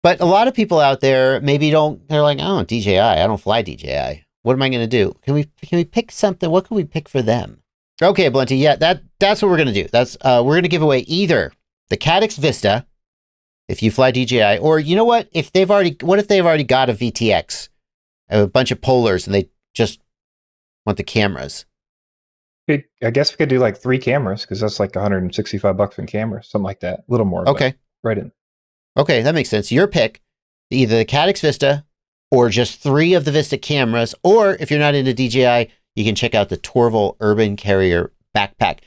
but a lot of people out there maybe they're like, oh, DJI, I don't fly DJI. What am I going to do? Can we pick something? What can we pick for them? Okay, Blunty, yeah, that's what we're going to do. We're going to give away either the Caddx Vista, if you fly DJI, or you know what? What if they've already got a VTX, a bunch of polars, and they just want the cameras? I guess we could do like 3 cameras, because that's like $165 in cameras, something like that. A little more. Okay. Right in. Okay, that makes sense. Your pick, either the Caddx Vista or just 3 of the Vista cameras, or if you're not into DJI, you can check out the Torvol Urban Carrier Backpack.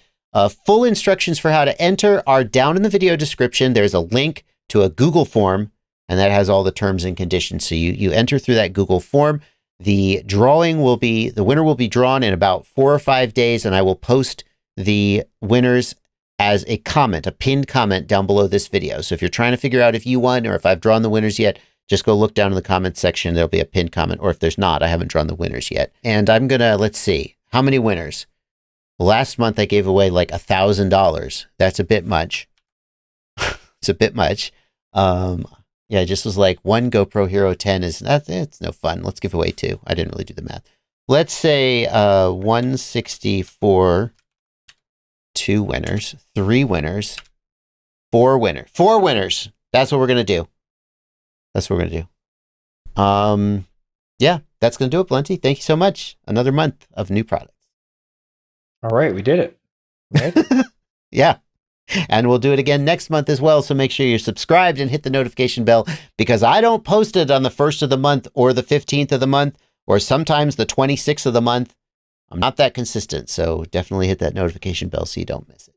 Full instructions for how to enter are down in the video description. There's a link to a Google form, and that has all the terms and conditions. So you enter through that Google form. The winner will be drawn in about 4 or 5 days, and I will post the winners as a comment, a pinned comment down below this video. So if you're trying to figure out if you won or if I've drawn the winners yet, just go look down in the comments section. There'll be a pinned comment, or if there's not, I haven't drawn the winners yet. And I'm going to, let's see, how many winners? Last month I gave away like $1,000. That's a bit much. It's a bit much. Yeah, it just was like one GoPro Hero 10 it's no fun. Let's give away 2. I didn't really do the math. Let's say 164, 2 winners, 3 winners, 4 winners. 4 winners. That's what we're going to do. That's what we're going to do. Yeah, that's going to do it, Plenty. Thank you so much. Another month of new products. All right, we did it. Right? Yeah. And we'll do it again next month as well. So make sure you're subscribed and hit the notification bell, because I don't post it on the 1st of the month or the 15th of the month, or sometimes the 26th of the month. I'm not that consistent. So definitely hit that notification bell so you don't miss it.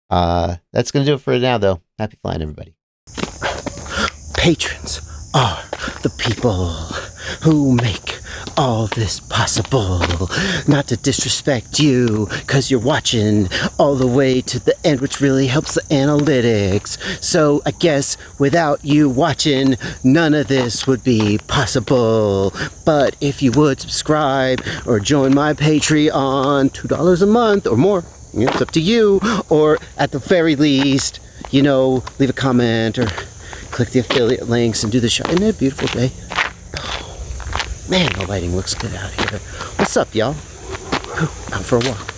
That's going to do it for now, though. Happy flying, everybody. Patrons are the people who make all this possible. Not to disrespect you, because you're watching all the way to the end, which really helps the analytics. So I guess without you watching, none of this would be possible. But if you would subscribe or join my Patreon, $2 a month or more, it's up to you, or at the very least, leave a comment or click the affiliate links and do the show. Isn't it a beautiful day? Oh, man, the lighting looks good out here. What's up, y'all? Out for a walk.